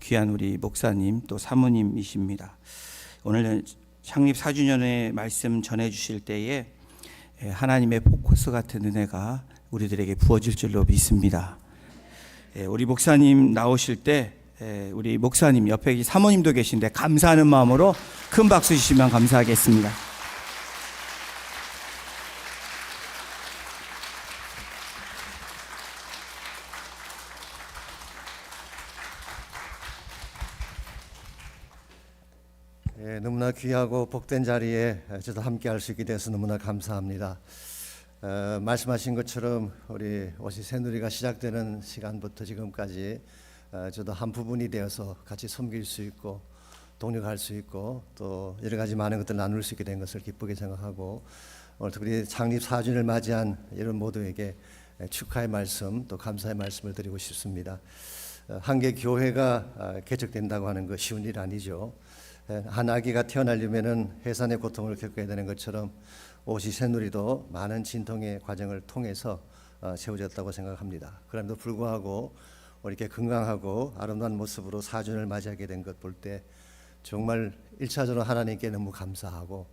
귀한 우리 목사님 또 사모님이십니다. 오늘 창립 4주년의 말씀 전해주실 때에 하나님의 포커스 같은 은혜가 우리들에게 부어질 줄로 믿습니다. 우리 목사님 나오실 때 우리 목사님 옆에 사모님도 계신데 감사하는 마음으로 큰 박수 주시면 감사하겠습니다. 너무나 귀하고 복된 자리에 저도 함께 할 수 있게 돼서 너무나 감사합니다. 말씀하신 것처럼 우리 옷이 새누리가 시작되는 시간부터 지금까지 저도 한 부분이 되어서 같이 섬길 수 있고 동력할 수 있고 또 여러 가지 많은 것들을 나눌 수 있게 된 것을 기쁘게 생각하고 오늘 특히 창립 4주년을 맞이한 여러분 모두에게 축하의 말씀 또 감사의 말씀을 드리고 싶습니다. 한개 교회가 개척된다고 하는 거 쉬운 일 아니죠. 한 아기가 태어나려면은 해산의 고통을 겪어야 되는 것처럼 옷이 새누리도 많은 진통의 과정을 통해서 세워졌다고 생각합니다. 그럼에도 불구하고 이렇게 건강하고 아름다운 모습으로 4주년을 맞이하게 된 것 볼 때 정말 1차적으로 하나님께 너무 감사하고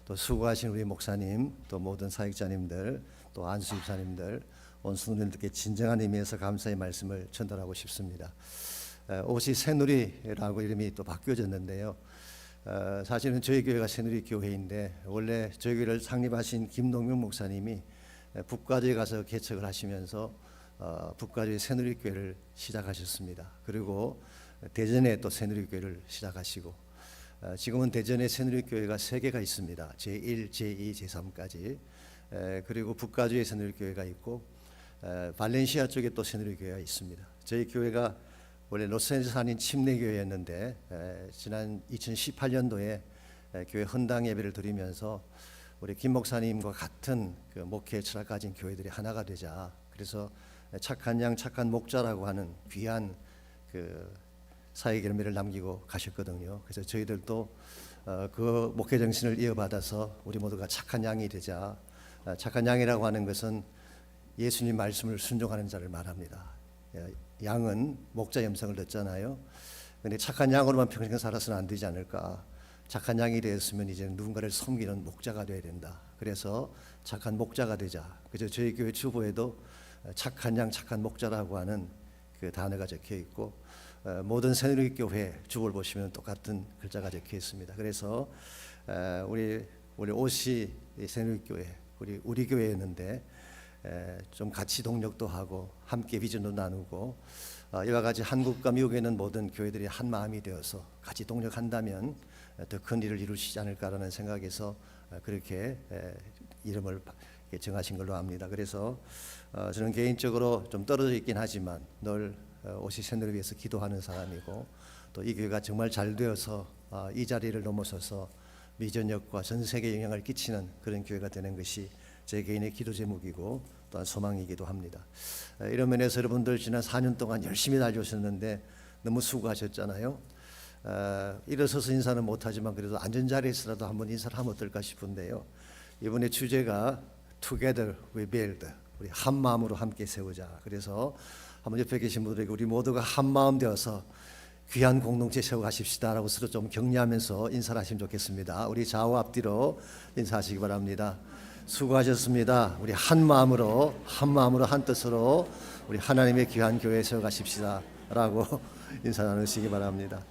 또 수고하신 우리 목사님 또 모든 사역자님들 또 안수 집사님들 온 성도님들께 진정한 의미에서 감사의 말씀을 전달하고 싶습니다. 옷이 새누리라고 이름이 또 바뀌어졌는데요. 사실은 저희 교회가 새누리 교회인데 원래 저희 교회를 창립하신 김동명 목사님이 북가주에 가서 개척을 하시면서 북가주의 새누리 교회를 시작하셨습니다. 그리고 대전에 또 새누리 교회를 시작하시고 지금은 대전에 새누리 교회가 3개가 있습니다. 제1, 제2, 제3까지. 그리고 북가주에 새누리 교회가 있고 발렌시아 쪽에 또 새누리 교회가 있습니다. 저희 교회가 원래 로스앤젤레스 한인 침례교회였는데 지난 2018년도에 교회 헌당 예배를 드리면서 우리 김 목사님과 같은 그 목회 철학 가진 교회들이 하나가 되자. 그래서 착한 양 착한 목자라고 하는 귀한 그 사역 열매를 남기고 가셨거든요. 그래서 저희들도 그 목회 정신을 이어받아서 우리 모두가 착한 양이 되자. 착한 양이라고 하는 것은 예수님 말씀을 순종하는 자를 말합니다. 양은 목자 염성을 듣잖아요. 그런데 착한 양으로만 평생 살아서는 안 되지 않을까. 착한 양이 되었으면 이제 누군가를 섬기는 목자가 되어야 된다. 그래서 착한 목자가 되자. 그래서 저희 교회 주보에도 착한 양 착한 목자라고 하는 그 단어가 적혀 있고 모든 새누리 교회 주보를 보시면 똑같은 글자가 적혀 있습니다. 그래서 우리 옷이 새누리 교회 우리 교회였는데 좀 같이 동력도 하고 함께 비전도 나누고 이와 같이 한국과 미국에 있는 모든 교회들이 한 마음이 되어서 같이 동력한다면 더 큰 일을 이룰 수 있지 않을까라는 생각에서 그렇게 이름을 정하신 걸로 압니다. 그래서 저는 개인적으로 좀 떨어져 있긴 하지만 늘 옷이 새누리를 위해서 기도하는 사람이고 또 이 교회가 정말 잘 되어서 이 자리를 넘어서서 미전역과 전 세계에 영향을 끼치는 그런 교회가 되는 것이 제 개인의 기도 제목이고 또한 소망이기도 합니다. 이런 면에서 여러분들 지난 4년 동안 열심히 달려오셨는데 너무 수고하셨잖아요. 일어서서 인사는 못하지만 그래도 앉은 자리에서라도 한번 인사를 하면 어떨까 싶은데요. 이번에 주제가 Together we build, 우리 한 마음으로 함께 세우자. 그래서 한번 옆에 계신 분들에게 우리 모두가 한 마음 되어서 귀한 공동체 세워가십시다라고 서로 좀 격려하면서 인사를 하시면 좋겠습니다. 우리 좌우 앞뒤로 인사하시기 바랍니다. 수고하셨습니다. 우리 한 마음으로 한 뜻으로 우리 하나님의 귀한 교회 세워가십시다라고 인사 나누시기 바랍니다.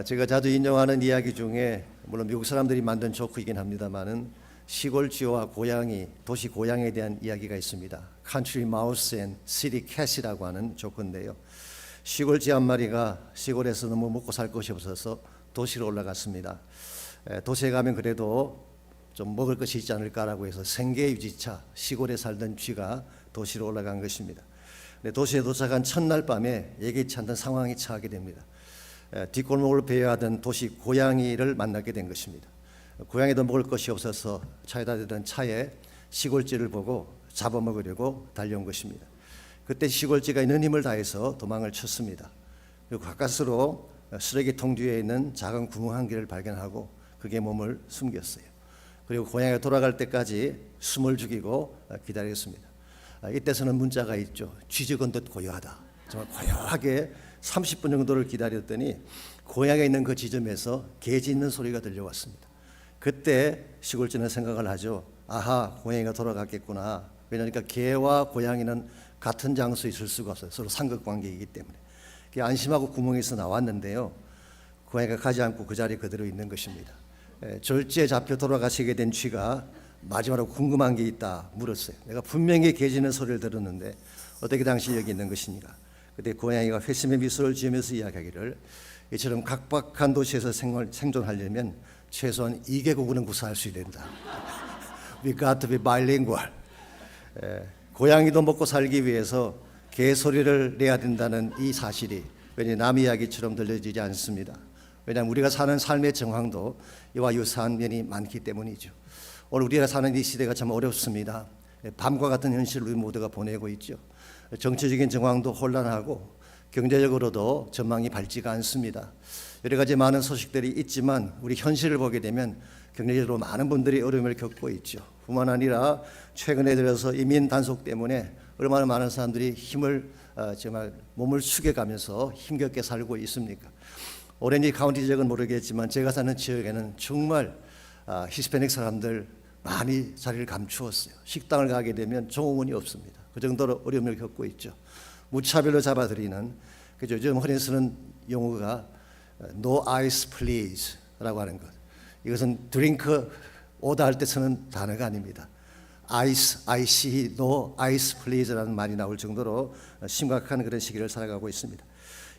제가 자주 인용하는 이야기 중에 물론 미국 사람들이 만든 조크이긴 합니다만은 시골쥐와 고양이, 도시 고양이에 대한 이야기가 있습니다. Country Mouse and City Cat이라고 하는 조크인데요. 시골쥐 한 마리가 시골에서 너무 먹고 살 것이 없어서 도시로 올라갔습니다. 도시에 가면 그래도 좀 먹을 것이 있지 않을까라고 해서 생계유지차, 시골에 살던 쥐가 도시로 올라간 것입니다. 도시에 도착한 첫날 밤에 예기치 않던 상황이 처하게 됩니다. 뒷골목을 배회하던 도시 고양이를 만나게 된 것입니다. 고양이도 먹을 것이 없어서 차에다 대던 차에 시골쥐를 보고 잡아먹으려고 달려온 것입니다. 그때 시골쥐가 있는 힘을 다해서 도망을 쳤습니다. 그리고 가까스로 쓰레기통 뒤에 있는 작은 구멍 한 개를 발견하고 그게 몸을 숨겼어요. 그리고 고양이가 돌아갈 때까지 숨을 죽이고 기다렸습니다. 이때서는 문자가 있죠. 쥐 죽은 듯 고요하다. 정말 고요하게 30분 정도를 기다렸더니 고향에 있는 그 지점에서 개 짖는 소리가 들려왔습니다. 그때 시골집은 생각을 하죠. 아하, 고양이가 돌아갔겠구나. 왜냐하니까 개와 고양이는 같은 장소에 있을 수가 없어요. 서로 상극관계이기 때문에. 안심하고 구멍에서 나왔는데요. 고양이가 가지 않고 그 자리에 그대로 있는 것입니다. 졸지에 잡혀 돌아가시게 된 쥐가 마지막으로 궁금한 게 있다 물었어요. 내가 분명히 개 짖는 소리를 들었는데 어떻게 당신이 여기 있는 것입니까? 그때 고양이가 회심의 미소를 지으면서 이야기하기를 이처럼 각박한 도시에서 생존하려면 최소한 2개국어는 구사할 수 있야 된다. We got to be bilingual. 고양이도 먹고 살기 위해서 개 소리를 내야 된다는 이 사실이 왠지 남 이야기처럼 들려지지 않습니다. 왜냐하면 우리가 사는 삶의 정황도 이와 유사한 면이 많기 때문이죠. 오늘 우리가 사는 이 시대가 참 어렵습니다. 밤과 같은 현실을 우리 모두가 보내고 있죠. 정치적인 정황도 혼란하고 경제적으로도 전망이 밝지가 않습니다. 여러 가지 많은 소식들이 있지만 우리 현실을 보게 되면 경제적으로 많은 분들이 어려움을 겪고 있죠. 뿐만 아니라 최근에 들어서 이민 단속 때문에 얼마나 많은 사람들이 힘을 정말 몸을 숙여가면서 힘겹게 살고 있습니까? 오렌지 카운티 지역은 모르겠지만 제가 사는 지역에는 정말 히스패닉 사람들 많이 자리를 감추었어요. 식당을 가게 되면 종업원이 없습니다. 그 정도로 어려움을 겪고 있죠. 무차별로 잡아들이는 그죠. 요즘 흔히 쓰는 용어가 No ice please라고 하는 것. 이것은 드링크 오다할 때 쓰는 단어가 아닙니다. ice, no ice please라는 말이 나올 정도로 심각한 그런 시기를 살아가고 있습니다.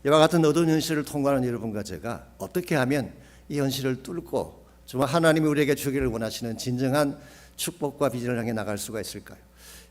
이와 같은 어두운 현실을 통과하는 여러분과 제가 어떻게 하면 이 현실을 뚫고 정말 하나님이 우리에게 주기를 원하시는 진정한 축복과 비전을 향해 나갈 수가 있을까요?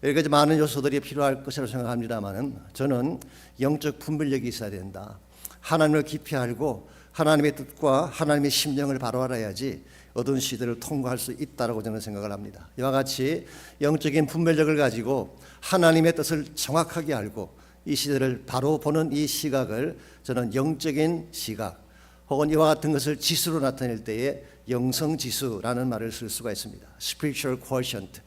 여러 가지 많은 요소들이 필요할 것이라고 생각합니다만 저는 영적 분별력이 있어야 된다. 하나님을 깊이 알고 하나님의 뜻과 하나님의 심령을 바로 알아야지 어두운 시대를 통과할 수 있다고 저는 생각을 합니다. 이와 같이 영적인 분별력을 가지고 하나님의 뜻을 정확하게 알고 이 시대를 바로 보는 이 시각을 저는 영적인 시각 혹은 이와 같은 것을 지수로 나타낼 때에 영성지수라는 말을 쓸 수가 있습니다. Spiritual quotient.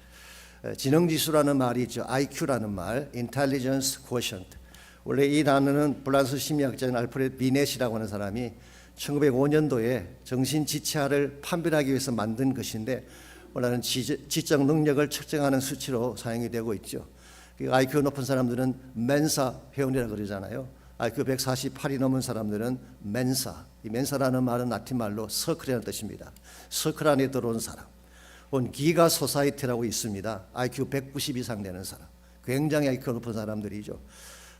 지능지수라는 말이 있죠. IQ라는 말, Intelligence quotient. 원래 이 단어는 프랑스 심리학자인 알프레드 비넷이라고 하는 사람이 1905년도에 정신지체화를 판별하기 위해서 만든 것인데 원래는 지적 능력을 측정하는 수치로 사용이 되고 있죠. IQ 높은 사람들은 멘사 회원이라고 그러잖아요. IQ 148이 넘은 사람들은 멘사. 이 멘사라는 말은 라틴 말로 서클이라는 뜻입니다. 서클 안에 들어온 사람. 혹은 기가 소사이티라고 있습니다. IQ 190 이상 되는 사람. 굉장히 IQ 높은 사람들이죠.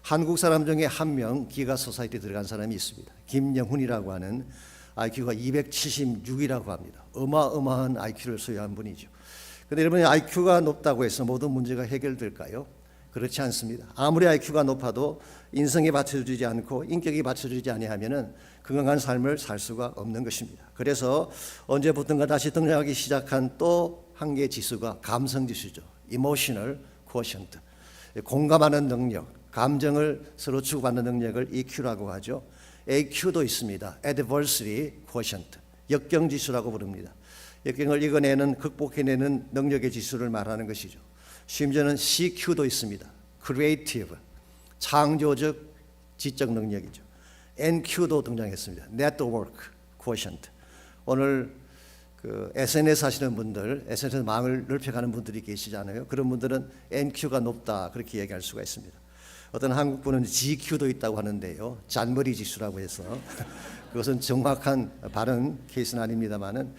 한국 사람 중에 한 명 기가 소사이티 들어간 사람이 있습니다. 김영훈이라고 하는 IQ가 276이라고 합니다. 어마어마한 IQ를 소유한 분이죠. 그런데 여러분이 IQ가 높다고 해서 모든 문제가 해결될까요? 그렇지 않습니다. 아무리 IQ가 높아도 인성이 받쳐주지 않고 인격이 받쳐주지 아니하면은 건강한 삶을 살 수가 없는 것입니다. 그래서 언제부턴가 다시 등장하기 시작한 또 한 개의 지수가 감성지수죠. Emotional quotient. 공감하는 능력, 감정을 서로 주고받는 능력을 EQ라고 하죠. AQ도 있습니다. Adversity quotient. 역경지수라고 부릅니다. 역경을 이겨내는, 극복해내는 능력의 지수를 말하는 것이죠. 심지어는 CQ도 있습니다. Creative, 창조적 지적 능력이죠. NQ도 등장했습니다. Network quotient. 오늘 그 SNS 하시는 분들, SNS 망을 넓혀가는 분들이 계시잖아요. 그런 분들은 NQ가 높다 그렇게 얘기할 수가 있습니다. 어떤 한국 분은 GQ도 있다고 하는데요. 잔머리 지수라고 해서 그것은 정확한 바른 케이스는 아닙니다만은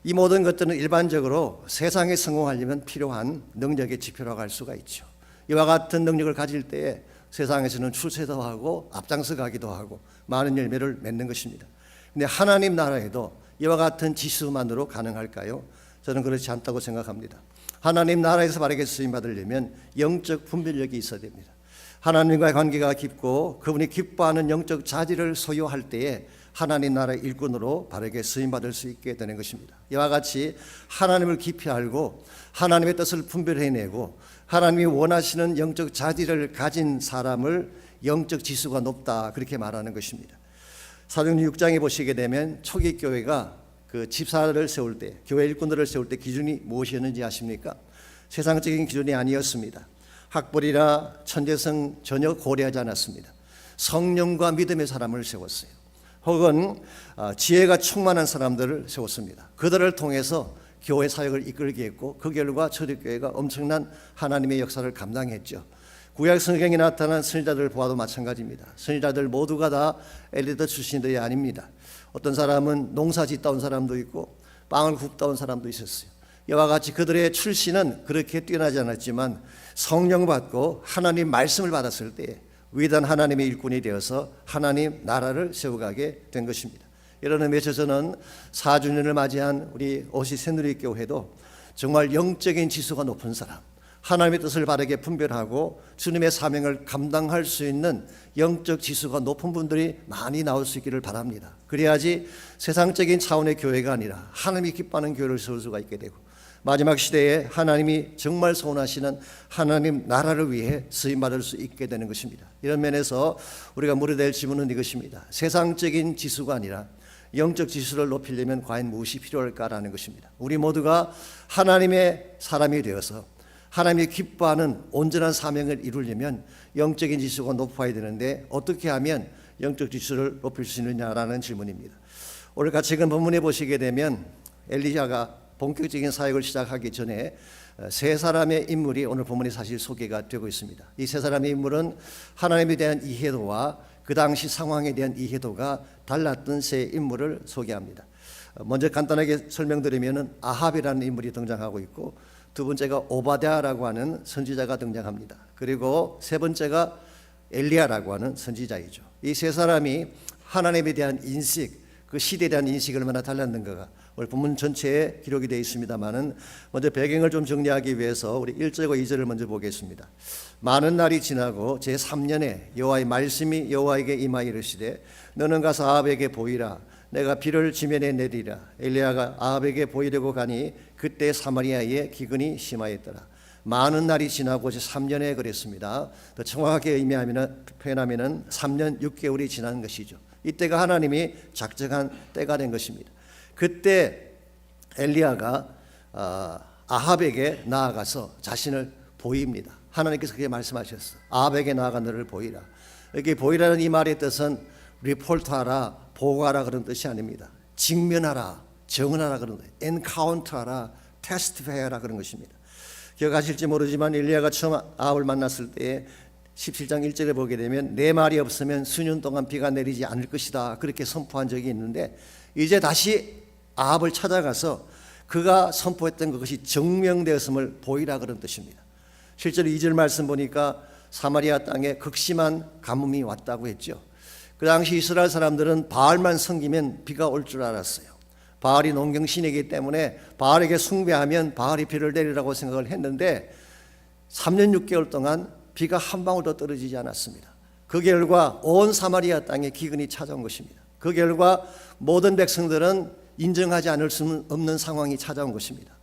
이 모든 것들은 일반적으로 세상에 성공하려면 필요한 능력의 지표라고 할 수가 있죠. 이와 같은 능력을 가질 때에 세상에서는 출세도 하고 앞장서 가기도 하고 많은 열매를 맺는 것입니다. 그런데 하나님 나라에도 이와 같은 지수만으로 가능할까요? 저는 그렇지 않다고 생각합니다. 하나님 나라에서 바르게 쓰임 받으려면 영적 분별력이 있어야 됩니다. 하나님과의 관계가 깊고 그분이 기뻐하는 영적 자질을 소유할 때에 하나님 나라의 일꾼으로 바르게 쓰임받을 수 있게 되는 것입니다. 이와 같이 하나님을 깊이 알고 하나님의 뜻을 분별해내고 하나님이 원하시는 영적 자질을 가진 사람을 영적 지수가 높다 그렇게 말하는 것입니다. 사도행전 6장에 보시게 되면 초기 교회가 그 집사를 세울 때, 교회 일꾼들을 세울 때 기준이 무엇이었는지 아십니까? 세상적인 기준이 아니었습니다. 학벌이나 천재성 전혀 고려하지 않았습니다. 성령과 믿음의 사람을 세웠어요. 혹은 지혜가 충만한 사람들을 세웠습니다. 그들을 통해서 교회 사역을 이끌게 했고 그 결과 초대교회가 엄청난 하나님의 역사를 감당했죠. 구약 성경에 나타난 선지자들을 보아도 마찬가지입니다. 선지자들 모두가 다 엘리트 출신들이 아닙니다. 어떤 사람은 농사 짓다 온 사람도 있고 빵을 굽다 온 사람도 있었어요. 이와 같이 그들의 출신은 그렇게 뛰어나지 않았지만 성령 받고 하나님 말씀을 받았을 때 위대한 하나님의 일꾼이 되어서 하나님 나라를 세워가게 된 것입니다. 이런 의미에서 저는 4주년을 맞이한 우리 오시 새누리교회도 정말 영적인 지수가 높은 사람, 하나님의 뜻을 바르게 분별하고 주님의 사명을 감당할 수 있는 영적 지수가 높은 분들이 많이 나올 수 있기를 바랍니다. 그래야지 세상적인 차원의 교회가 아니라 하나님이 기뻐하는 교회를 세울 수가 있게 되고 마지막 시대에 하나님이 정말 소원하시는 하나님 나라를 위해 쓰임받을 수 있게 되는 것입니다. 이런 면에서 우리가 물어야 될 질문은 이것입니다. 세상적인 지수가 아니라 영적 지수를 높이려면 과연 무엇이 필요할까라는 것입니다. 우리 모두가 하나님의 사람이 되어서 하나님이 기뻐하는 온전한 사명을 이루려면 영적인 지수가 높아야 되는데 어떻게 하면 영적 지수를 높일 수 있느냐라는 질문입니다. 오늘 같이 읽은 본문에 보시게 되면 엘리야가 본격적인 사역을 시작하기 전에 세 사람의 인물이 오늘 본문에 사실 소개가 되고 있습니다. 이 세 사람의 인물은 하나님에 대한 이해도와 그 당시 상황에 대한 이해도가 달랐던 세 인물을 소개합니다. 먼저 간단하게 설명드리면 아합이라는 인물이 등장하고 있고 두 번째가 오바댜라고 하는 선지자가 등장합니다. 그리고 세 번째가 엘리야라고 하는 선지자이죠. 이 세 사람이 하나님에 대한 인식, 그 시대에 대한 인식이 얼마나 달랐는가가 오늘 본문 전체에 기록이 되어 있습니다만은 먼저 배경을 좀 정리하기 위해서 우리 1절과 2절을 먼저 보겠습니다. 많은 날이 지나고 제3년에 여호와의 말씀이 여호와에게 임하여 이르시되 너는 가서 아합에게 보이라. 내가 비를 지면에 내리라. 엘리야가 아합에게 보이려고 가니 그때 사마리아에 기근이 심하였더라. 많은 날이 지나고 이제 3년에 그랬습니다. 더 정확하게 표현하면 3년 6개월이 지난 것이죠. 이때가 하나님이 작정한 때가 된 것입니다. 그때 엘리야가 아합에게 나아가서 자신을 보입니다. 하나님께서 그렇게 말씀하셨어. 아합에게 나아가 너를 보이라. 여기 보이라는 이 말의 뜻은 리포트하라, 보고하라 그런 뜻이 아닙니다. 직면하라, 증언하라 그런 거예요. 엔카운트하라, 테스티파이하라 그런 것입니다. 기억하실지 모르지만 엘리야가 처음 아합을 만났을 때 17장 1절에 보게 되면 내 말이 없으면 수년 동안 비가 내리지 않을 것이다 그렇게 선포한 적이 있는데 이제 다시 아합을 찾아가서 그가 선포했던 그것이 증명되었음을 보이라 그런 뜻입니다. 실제로 2절 말씀 보니까 사마리아 땅에 극심한 가뭄이 왔다고 했죠. 그 당시 이스라엘 사람들은 바알만 섬기면 비가 올 줄 알았어요. 바알이 농경신이기 때문에 바알에게 숭배하면 바알이 비를 내리라고 생각을 했는데 3년 6개월 동안 비가 한 방울도 떨어지지 않았습니다. 그 결과 온 사마리아 땅에 기근이 찾아온 것입니다. 그 결과 모든 백성들은 인정하지 않을 수 없는 상황이 찾아온 것입니다.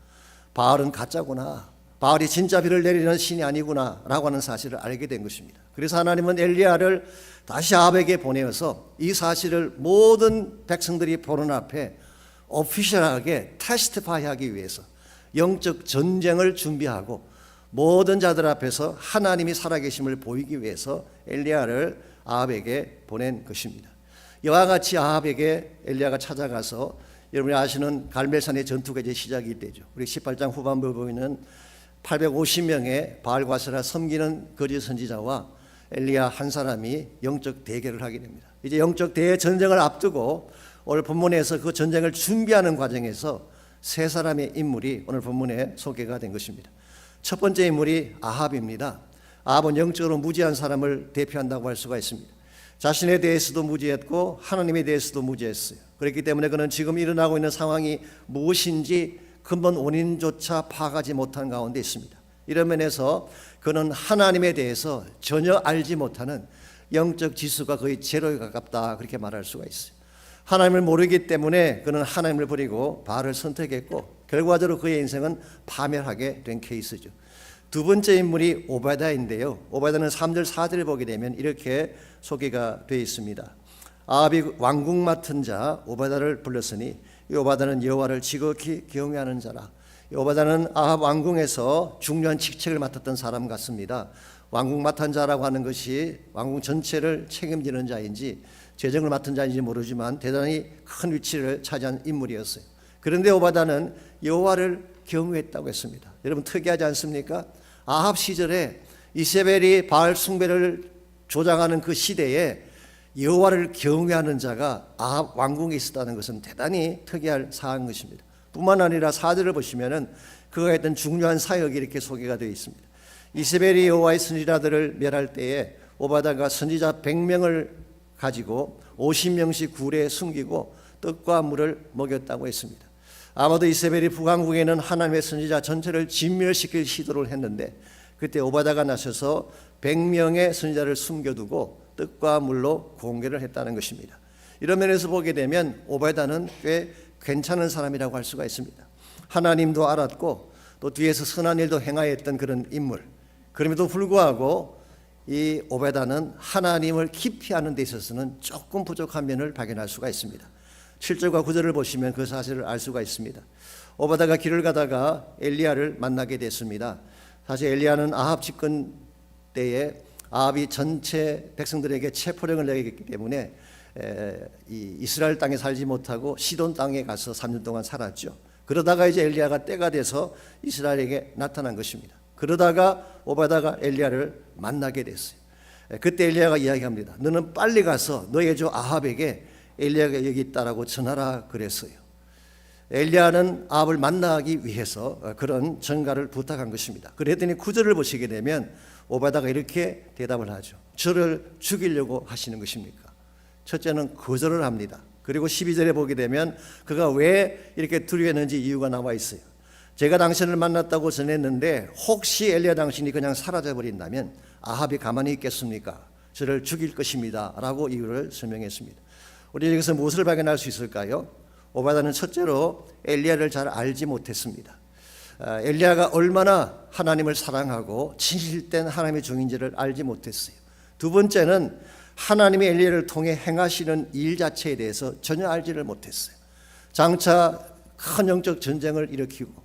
바알은 가짜구나, 바알이 진짜 비를 내리는 신이 아니구나 라고 하는 사실을 알게 된 것입니다. 그래서 하나님은 엘리야를 다시 아합에게 보내어서 이 사실을 모든 백성들이 보는 앞에 오피셜하게 테스티파이하기 위해서 영적 전쟁을 준비하고 모든 자들 앞에서 하나님이 살아계심을 보이기 위해서 엘리야를 아합에게 보낸 것입니다. 이와 같이 아합에게 엘리야가 찾아가서 여러분이 아시는 갈멜산의 전투가 이제 시작이 되죠. 우리 18장 후반부에 보이는 850명의 바알과세라 섬기는 거짓 선지자와 엘리야 한 사람이 영적 대결을 하게 됩니다. 이제 영적 대전쟁을 앞두고 오늘 본문에서 그 전쟁을 준비하는 과정에서 세 사람의 인물이 오늘 본문에 소개가 된 것입니다. 첫 번째 인물이 아합입니다. 아합은 영적으로 무지한 사람을 대표한다고 할 수가 있습니다. 자신에 대해서도 무지했고 하나님에 대해서도 무지했어요. 그렇기 때문에 그는 지금 일어나고 있는 상황이 무엇인지 근본 원인조차 파악하지 못한 가운데 있습니다. 이런 면에서 그는 하나님에 대해서 전혀 알지 못하는 영적 지수가 거의 제로에 가깝다 그렇게 말할 수가 있어요. 하나님을 모르기 때문에 그는 하나님을 버리고 바알을 선택했고 결과적으로 그의 인생은 파멸하게 된 케이스죠. 두 번째 인물이 오바댜인데요. 오바댜는 3절 4절을 보게 되면 이렇게 소개가 되어 있습니다. 아합이 왕궁 맡은 자 오바댜를 불렀으니 이 오바댜는 여호와를 지극히 경외하는 자라. 오바댜는 아합 왕궁에서 중요한 직책을 맡았던 사람 같습니다. 왕궁 맡은 자라고 하는 것이 왕궁 전체를 책임지는 자인지 재정을 맡은 자인지 모르지만 대단히 큰 위치를 차지한 인물이었어요. 그런데 오바다는 여호와를 경외했다고 했습니다. 여러분 특이하지 않습니까? 아합 시절에 이세벨이 바알 숭배를 조장하는 그 시대에 여호와를 경외하는 자가 아합 왕궁에 있었다는 것은 대단히 특이할 사항인 것입니다. 뿐만 아니라 4절을 보시면은 그가 했던 중요한 사역이 이렇게 소개가 되어 있습니다. 이세벨이 여호와의 선지자들을 멸할 때에 오바다가 선지자 100명을 가지고 50명씩 굴에 숨기고 떡과 물을 먹였다고 했습니다. 아마도 이세벨이 북왕국에는 하나님의 선지자 전체를 진멸시킬 시도를 했는데 그때 오바다가 나서서 100명의 선지자를 숨겨두고 떡과 물로 공개를 했다는 것입니다. 이런 면에서 보게 되면 오바다는 꽤 괜찮은 사람이라고 할 수가 있습니다. 하나님도 알았고 또 뒤에서 선한 일도 행하였던 그런 인물. 그럼에도 불구하고 이 오바다는 하나님을 깊이 아는 데 있어서는 조금 부족한 면을 발견할 수가 있습니다. 7절과 9절을 보시면 그 사실을 알 수가 있습니다. 오바다가 길을 가다가 엘리야를 만나게 됐습니다. 사실 엘리야는 아합 집권 때에 아합이 전체 백성들에게 체포령을 내렸기 때문에 이 이스라엘 땅에 살지 못하고 시돈 땅에 가서 3년 동안 살았죠. 그러다가 이제 엘리야가 때가 돼서 이스라엘에게 나타난 것입니다. 그러다가 오바다가 엘리야를 만나게 됐어요. 그때 엘리야가 이야기합니다. 너는 빨리 가서 너의 주 아합에게 엘리야가 여기 있다라고 전하라 그랬어요. 엘리야는 아합을 만나기 위해서 그런 전가를 부탁한 것입니다. 그랬더니 9절을 보시게 되면 오바다가 이렇게 대답을 하죠. 저를 죽이려고 하시는 것입니까? 첫째는 거절을 합니다. 그리고 12절에 보게 되면 그가 왜 이렇게 두려워했는지 이유가 나와 있어요. 제가 당신을 만났다고 전했는데 혹시 엘리야 당신이 그냥 사라져버린다면 아합이 가만히 있겠습니까? 저를 죽일 것입니다 라고 이유를 설명했습니다. 우리 여기서 무엇을 발견할 수 있을까요? 오바다는 첫째로 엘리야를 잘 알지 못했습니다. 엘리야가 얼마나 하나님을 사랑하고 진실된 하나님의 종인지를 알지 못했어요. 두 번째는 하나님의 엘리야를 통해 행하시는 일 자체에 대해서 전혀 알지를 못했어요. 장차 큰 영적 전쟁을 일으키고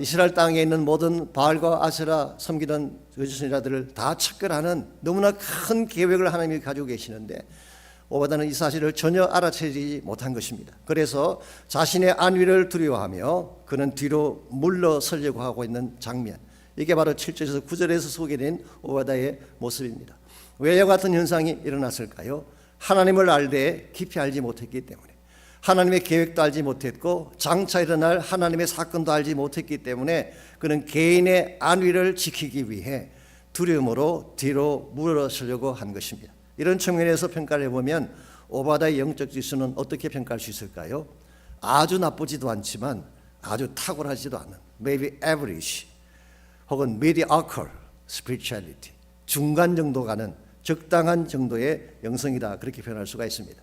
이스라엘 땅에 있는 모든 바알과 아세라 섬기던 거짓 선지자들을 다 척결하는 너무나 큰 계획을 하나님이 가지고 계시는데 오바다는 이 사실을 전혀 알아채지 못한 것입니다. 그래서 자신의 안위를 두려워하며 그는 뒤로 물러서려고 하고 있는 장면, 이게 바로 7절에서 9절에서 소개된 오바다의 모습입니다. 왜 이와 같은 현상이 일어났을까요? 하나님을 알되 깊이 알지 못했기 때문에, 하나님의 계획도 알지 못했고 장차 일어날 하나님의 사건도 알지 못했기 때문에 그는 개인의 안위를 지키기 위해 두려움으로 뒤로 물러서려고 한 것입니다. 이런 측면에서 평가를 해보면 오바다의 영적 지수는 어떻게 평가할 수 있을까요? 아주 나쁘지도 않지만 아주 탁월하지도 않은 maybe average 혹은 mediocre spirituality, 중간 정도 가는 적당한 정도의 영성이다, 그렇게 표현할 수가 있습니다.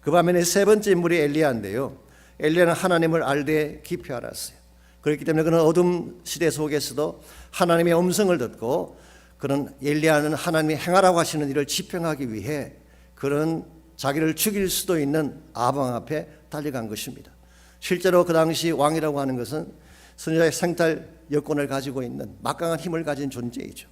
그 반면에 세 번째 인물이 엘리야인데요. 엘리야는 하나님을 알되 깊이 알았어요. 그렇기 때문에 그는 어둠 시대 속에서도 하나님의 음성을 듣고 그는 엘리야는 하나님이 행하라고 하시는 일을 집행하기 위해 그런 자기를 죽일 수도 있는 아방 앞에 달려간 것입니다. 실제로 그 당시 왕이라고 하는 것은 선지자의 생탈 여건을 가지고 있는 막강한 힘을 가진 존재이죠.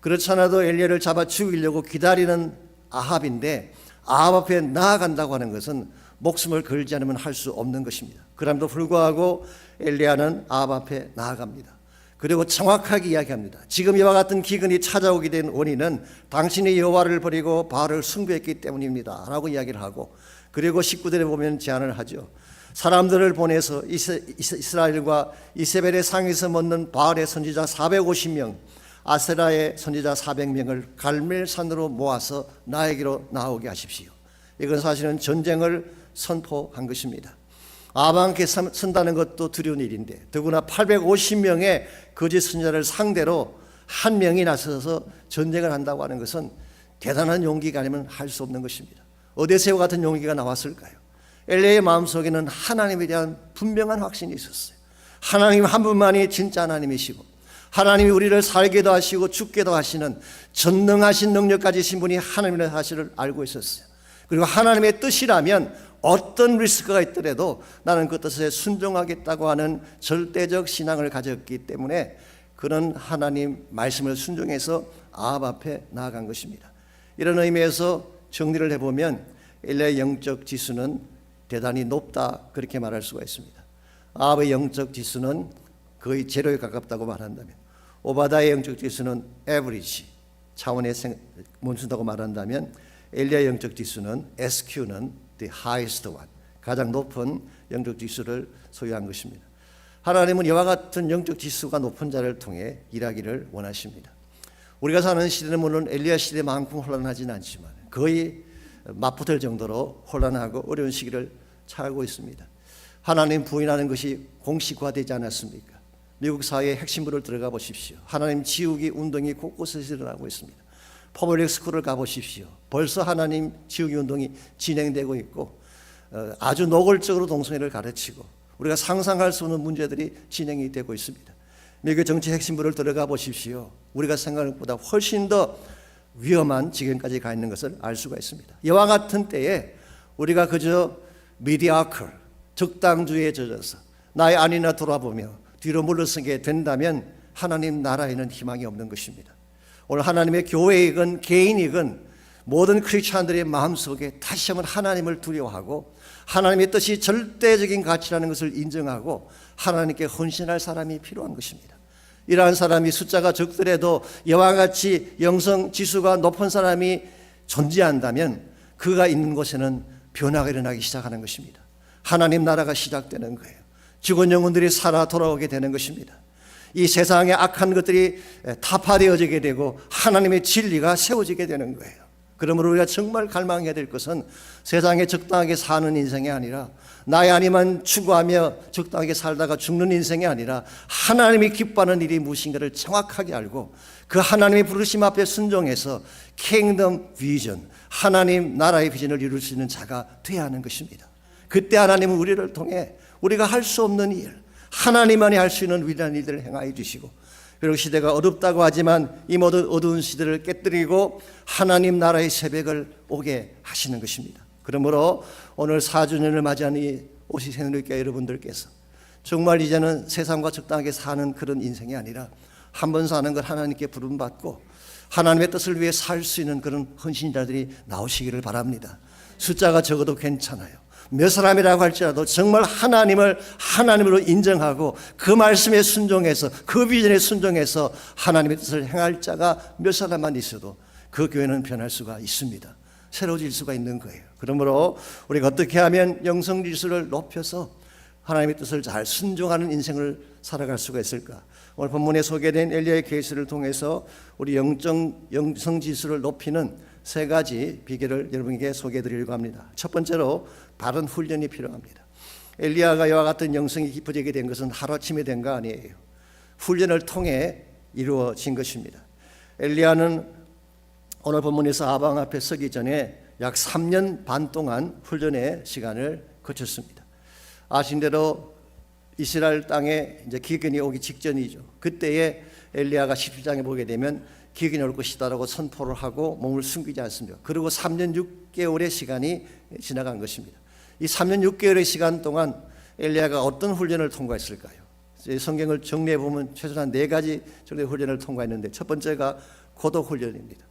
그렇지 않아도 엘리야를 잡아 죽이려고 기다리는 아합인데 아합 앞에 나아간다고 하는 것은 목숨을 걸지 않으면 할 수 없는 것입니다. 그럼에도 불구하고 엘리야는 아합 앞에 나아갑니다. 그리고 정확하게 이야기합니다. 지금 이와 같은 기근이 찾아오게 된 원인은 당신이 여호와를 버리고 바알을 숭배했기 때문입니다 라고 이야기를 하고, 그리고 19절에 보면 제안을 하죠. 사람들을 보내서 이스라엘과 이세벨의 상에서 먹는 바알의 선지자 450명, 아세라의 선지자 400명을 갈멜산으로 모아서 나에게로 나오게 하십시오. 이건 사실은 전쟁을 선포한 것입니다. 아방께 선다는 것도 두려운 일인데 더구나 850명의 거짓 선지자를 상대로 한 명이 나서서 전쟁을 한다고 하는 것은 대단한 용기가 아니면 할 수 없는 것입니다. 어디에서 같은 용기가 나왔을까요? 엘리야의 마음속에는 하나님에 대한 분명한 확신이 있었어요. 하나님 한 분만이 진짜 하나님이시고 하나님이 우리를 살게도 하시고 죽게도 하시는 전능하신 능력 가지신 분이 하나님의 사실을 알고 있었어요. 그리고 하나님의 뜻이라면 어떤 리스크가 있더라도 나는 그 뜻에 순종하겠다고 하는 절대적 신앙을 가졌기 때문에 그런 하나님 말씀을 순종해서 아합 앞에 나아간 것입니다. 이런 의미에서 정리를 해보면 엘리야의 영적 지수는 대단히 높다, 그렇게 말할 수가 있습니다. 아합의 영적 지수는 거의 제로에 가깝다고 말한다면, 오바다의 영적 지수는 에버리지 차원에 멈춘다고 말한다면, 엘리야의 영적 지수는 SQ는 the highest one, 가장 높은 영적 지수를 소유한 것입니다. 하나님은 이와 같은 영적 지수가 높은 자를 통해 일하기를 원하십니다. 우리가 사는 시대는 물론 엘리야 시대만큼 혼란하지는 않지만 거의 맞붙을 정도로 혼란하고 어려운 시기를 살고 있습니다. 하나님 부인하는 것이 공식화되지 않았습니까? 미국 사회의 핵심부를 들어가 보십시오. 하나님 지우기 운동이 곳곳에서 일어나고 있습니다. 퍼블릭 스쿨을 가보십시오. 벌써 하나님 지우기 운동이 진행되고 있고 아주 노골적으로 동성애를 가르치고 우리가 상상할 수 없는 문제들이 진행이 되고 있습니다. 미국의 정치 핵심부를 들어가 보십시오. 우리가 생각하는 것보다 훨씬 더 위험한 지경까지 가 있는 것을 알 수가 있습니다. 이와 같은 때에 우리가 그저 mediocre, 적당주의에 젖어서 나의 안이나 돌아보며 뒤로 물러서게 된다면 하나님 나라에는 희망이 없는 것입니다. 오늘 하나님의 교회이건 개인이건 모든 크리스찬들의 마음속에 다시 한번 하나님을 두려워하고 하나님의 뜻이 절대적인 가치라는 것을 인정하고 하나님께 헌신할 사람이 필요한 것입니다. 이러한 사람이 숫자가 적더라도 이와 같이 영성 지수가 높은 사람이 존재한다면 그가 있는 곳에는 변화가 일어나기 시작하는 것입니다. 하나님 나라가 시작되는 거예요. 죽은 영혼들이 살아 돌아오게 되는 것입니다. 이 세상의 악한 것들이 타파되어지게 되고 하나님의 진리가 세워지게 되는 거예요. 그러므로 우리가 정말 갈망해야 될 것은 세상에 적당하게 사는 인생이 아니라 나의 아니만 추구하며 적당하게 살다가 죽는 인생이 아니라 하나님이 기뻐하는 일이 무엇인가를 정확하게 알고 그 하나님의 부르심 앞에 순종해서 킹덤 비전, 하나님 나라의 비전을 이룰 수 있는 자가 되어야 하는 것입니다. 그때 하나님은 우리를 통해 우리가 할 수 없는 일, 하나님만이 할 수 있는 위대한 일들을 행하여 주시고, 비록 시대가 어둡다고 하지만 이 모든 어두운 시대를 깨뜨리고 하나님 나라의 새벽을 오게 하시는 것입니다. 그러므로 오늘 4주년을 맞이한 이 오시 새누리교회 여러분들께서 정말 이제는 세상과 적당하게 사는 그런 인생이 아니라 한 번 사는 걸 하나님께 부름받고 하나님의 뜻을 위해 살 수 있는 그런 헌신자들이 나오시기를 바랍니다. 숫자가 적어도 괜찮아요. 몇 사람이라고 할지라도 정말 하나님을 하나님으로 인정하고 그 말씀에 순종해서 그 비전에 순종해서 하나님의 뜻을 행할 자가 몇 사람만 있어도 그 교회는 변할 수가 있습니다. 새로워질 수가 있는 거예요. 그러므로 우리가 어떻게 하면 영성 지수를 높여서 하나님의 뜻을 잘 순종하는 인생을 살아갈 수가 있을까? 오늘 본문에 소개된 엘리야의 케이스를 통해서 우리 영성 지수를 높이는 세 가지 비결을 여러분에게 소개해 드리려고 합니다. 첫 번째로 바른 훈련이 필요합니다. 엘리야가 이와 같은 영성이 깊어지게 된 것은 하루아침에 된 거 아니에요. 훈련을 통해 이루어진 것입니다. 엘리야는 오늘 본문에서 아방 앞에 서기 전에 약 3년 반 동안 훈련의 시간을 거쳤습니다. 아신 대로 이스라엘 땅에 이제 기근이 오기 직전이죠. 그때에 엘리야가 17장에 보게 되면 기근이 올 것이다라고 선포를 하고 몸을 숨기지 않습니다. 그리고 3년 6개월의 시간이 지나간 것입니다. 이 3년 6개월의 시간 동안 엘리야가 어떤 훈련을 통과했을까요? 성경을 정리해 보면 최소한 4가지 정도의 훈련을 통과했는데 첫 번째가 고독 훈련입니다.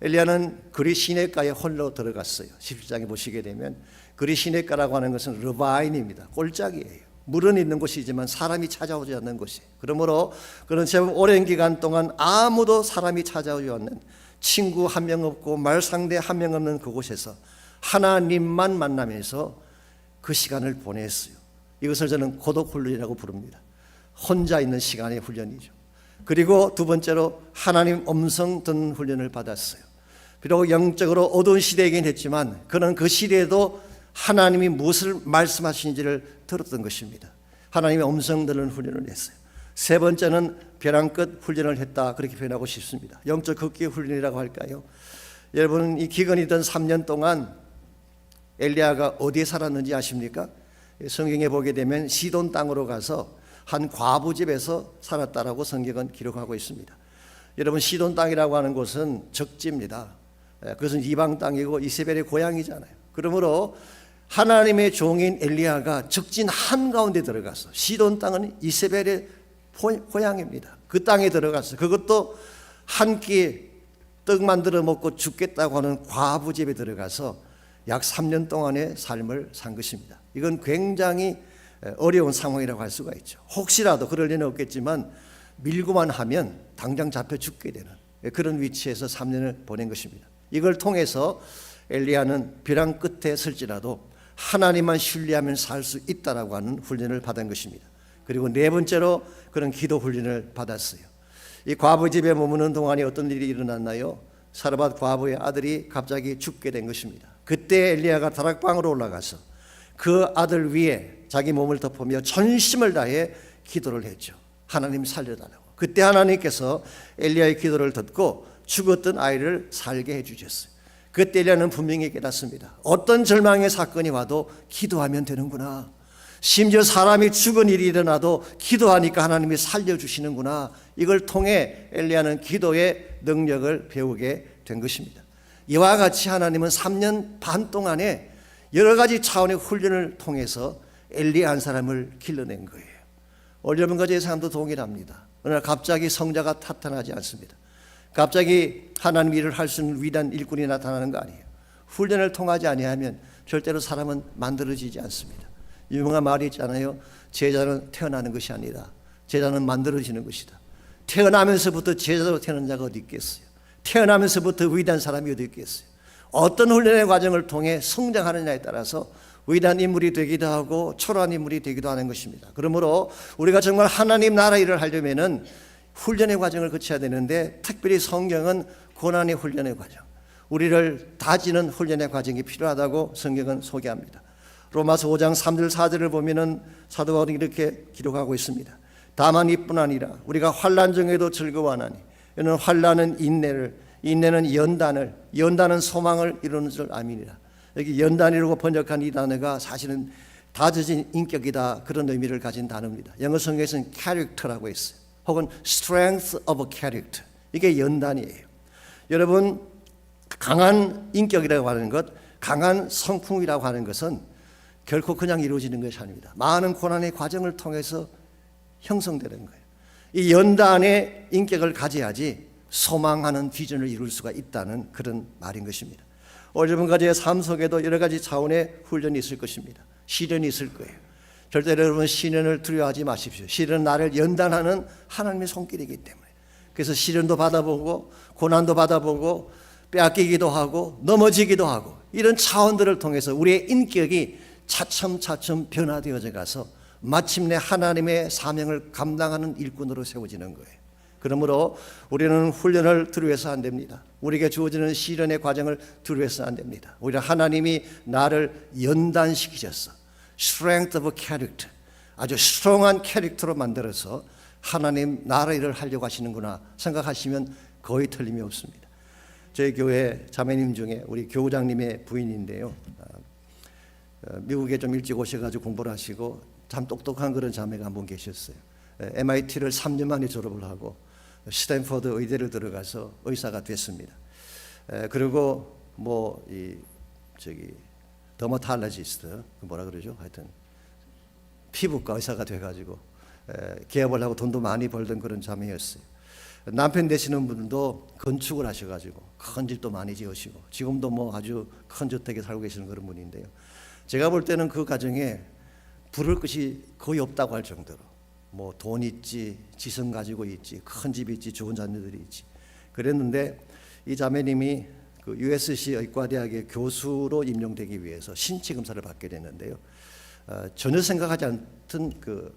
엘리야는 그리 시냇가에 홀로 들어갔어요. 17장에 보시게 되면 그리 시냇가라고 하는 것은 르바인입니다. 꼴짝이에요. 물은 있는 곳이지만 사람이 찾아오지 않는 곳이에요. 그러므로 그런 제법 오랜 기간 동안 아무도 사람이 찾아오지 않는, 친구 한 명 없고 말 상대 한 명 없는 그곳에서 하나님만 만나면서 그 시간을 보냈어요. 이것을 저는 고독 훈련이라고 부릅니다. 혼자 있는 시간의 훈련이죠. 그리고 두 번째로 하나님 음성 듣는 훈련을 받았어요. 비록 영적으로 어두운 시대이긴 했지만 그는 그 시대에도 하나님이 무엇을 말씀하시는지를 들었던 것입니다. 하나님의 음성 듣는 훈련을 했어요. 세 번째는 벼랑 끝 훈련을 했다, 그렇게 표현하고 싶습니다. 영적 걷기 훈련이라고 할까요? 여러분, 이 기근이던 3년 동안 엘리야가 어디에 살았는지 아십니까? 성경에 보게 되면 시돈 땅으로 가서 한 과부 집에서 살았다라고 성경은 기록하고 있습니다. 여러분, 시돈 땅이라고 하는 곳은 적지입니다. 그것은 이방 땅이고 이세벨의 고향이잖아요. 그러므로 하나님의 종인 엘리야가 적진 한가운데 들어가서, 시돈 땅은 이세벨의 고향입니다. 그 땅에 들어가서 그것도 한 끼 떡 만들어 먹고 죽겠다고 하는 과부 집에 들어가서 약 3년 동안의 삶을 산 것입니다. 이건 굉장히 어려운 상황이라고 할 수가 있죠. 혹시라도 그럴 리는 없겠지만 밀고만 하면 당장 잡혀 죽게 되는 그런 위치에서 3년을 보낸 것입니다. 이걸 통해서 엘리야는 벼랑 끝에 설지라도 하나님만 신뢰하면 살 수 있다라고 하는 훈련을 받은 것입니다. 그리고 네 번째로 그런 기도 훈련을 받았어요. 이 과부 집에 머무는 동안에 어떤 일이 일어났나요? 사르밧 과부의 아들이 갑자기 죽게 된 것입니다. 그때 엘리야가 다락방으로 올라가서 그 아들 위에 자기 몸을 덮으며 전심을 다해 기도를 했죠. 하나님 살려달라고. 그때 하나님께서 엘리야의 기도를 듣고 죽었던 아이를 살게 해주셨어요. 그때 엘리야는 분명히 깨닫습니다. 어떤 절망의 사건이 와도 기도하면 되는구나. 심지어 사람이 죽은 일이 일어나도 기도하니까 하나님이 살려주시는구나. 이걸 통해 엘리야는 기도의 능력을 배우게 된 것입니다. 이와 같이 하나님은 3년 반 동안에 여러 가지 차원의 훈련을 통해서 엘리야 한 사람을 길러낸 거예요. 올여름 가지의 사람도 동일합니다. 어느 날 갑자기 성자가 나타나지 않습니다. 갑자기 하나님 일을 할 수 있는 위대한 일꾼이 나타나는 거 아니에요. 훈련을 통하지 아니하면 절대로 사람은 만들어지지 않습니다. 유명한 말이 있잖아요. 제자는 태어나는 것이 아니라 제자는 만들어지는 것이다. 태어나면서부터 제자로 태어난 자가 어디 있겠어요. 태어나면서부터 위대한 사람이 어디 있겠어요. 어떤 훈련의 과정을 통해 성장하느냐에 따라서 위대한 인물이 되기도 하고 초라한 인물이 되기도 하는 것입니다. 그러므로 우리가 정말 하나님 나라 일을 하려면은 훈련의 과정을 거쳐야 되는데, 특별히 성경은 고난의 훈련의 과정, 우리를 다지는 훈련의 과정이 필요하다고 성경은 소개합니다. 로마서 5장 3절 4절을 보면은 사도 바울이 이렇게 기록하고 있습니다. 다만 이뿐 아니라 우리가 환난 중에도 즐거워하나니 이는 환난은 인내를, 인내는 연단을, 연단은 소망을 이루는 줄 아미니라. 여기 연단이라고 번역한 이 단어가 사실은 다져진 인격이다, 그런 의미를 가진 단어입니다. 영어 성경에서는 character라고 했어요. 혹은 strength of character, 이게 연단이에요. 여러분, 강한 인격이라고 하는 것, 강한 성품이라고 하는 것은 결코 그냥 이루어지는 것이 아닙니다. 많은 고난의 과정을 통해서 형성되는 거예요. 이 연단의 인격을 가져야지 소망하는 비전을 이룰 수가 있다는 그런 말인 것입니다. 여러분까지의 삶 속에도 여러 가지 차원의 훈련이 있을 것입니다. 시련이 있을 거예요. 절대로 여러분 시련을 두려워하지 마십시오. 시련은 나를 연단하는 하나님의 손길이기 때문에. 그래서 시련도 받아보고 고난도 받아보고 빼앗기기도 하고 넘어지기도 하고, 이런 차원들을 통해서 우리의 인격이 차츰차츰 변화되어져 가서 마침내 하나님의 사명을 감당하는 일꾼으로 세워지는 거예요. 그러므로 우리는 훈련을 두려워해서 안 됩니다. 우리에게 주어지는 시련의 과정을 두려워해서 안 됩니다. 오히려 하나님이 나를 연단시키셔서 strength of character, 아주 스트롱한 캐릭터로 만들어서 하나님 나라 일을 하려고 하시는구나 생각하시면 거의 틀림이 없습니다. 저희 교회 자매님 중에 우리 교우장님의 부인인데요, 미국에 좀 일찍 오셔가지고 공부를 하시고 참 똑똑한 그런 자매가 한 분 계셨어요. MIT를 3년 만에 졸업을 하고 스탠퍼드 의대를 들어가서 의사가 됐습니다. 그리고 더머탈러지스트, 뭐라 그러죠? 하여튼 피부과 의사가 돼가지고 개업을 하고 돈도 많이 벌던 그런 자매였어요. 남편 되시는 분도 건축을 하셔가지고 큰 집도 많이 지으시고 지금도 아주 큰 주택에 살고 계시는 그런 분인데요. 제가 볼 때는 그 가정에 부를 것이 거의 없다고 할 정도로 돈 있지, 지성 가지고 있지, 큰 집 있지, 좋은 자녀들이 있지. 그랬는데 이 자매님이 그 USC 의과대학의 교수로 임용되기 위해서 신체 검사를 받게 됐는데요. 전혀 생각하지 않던 그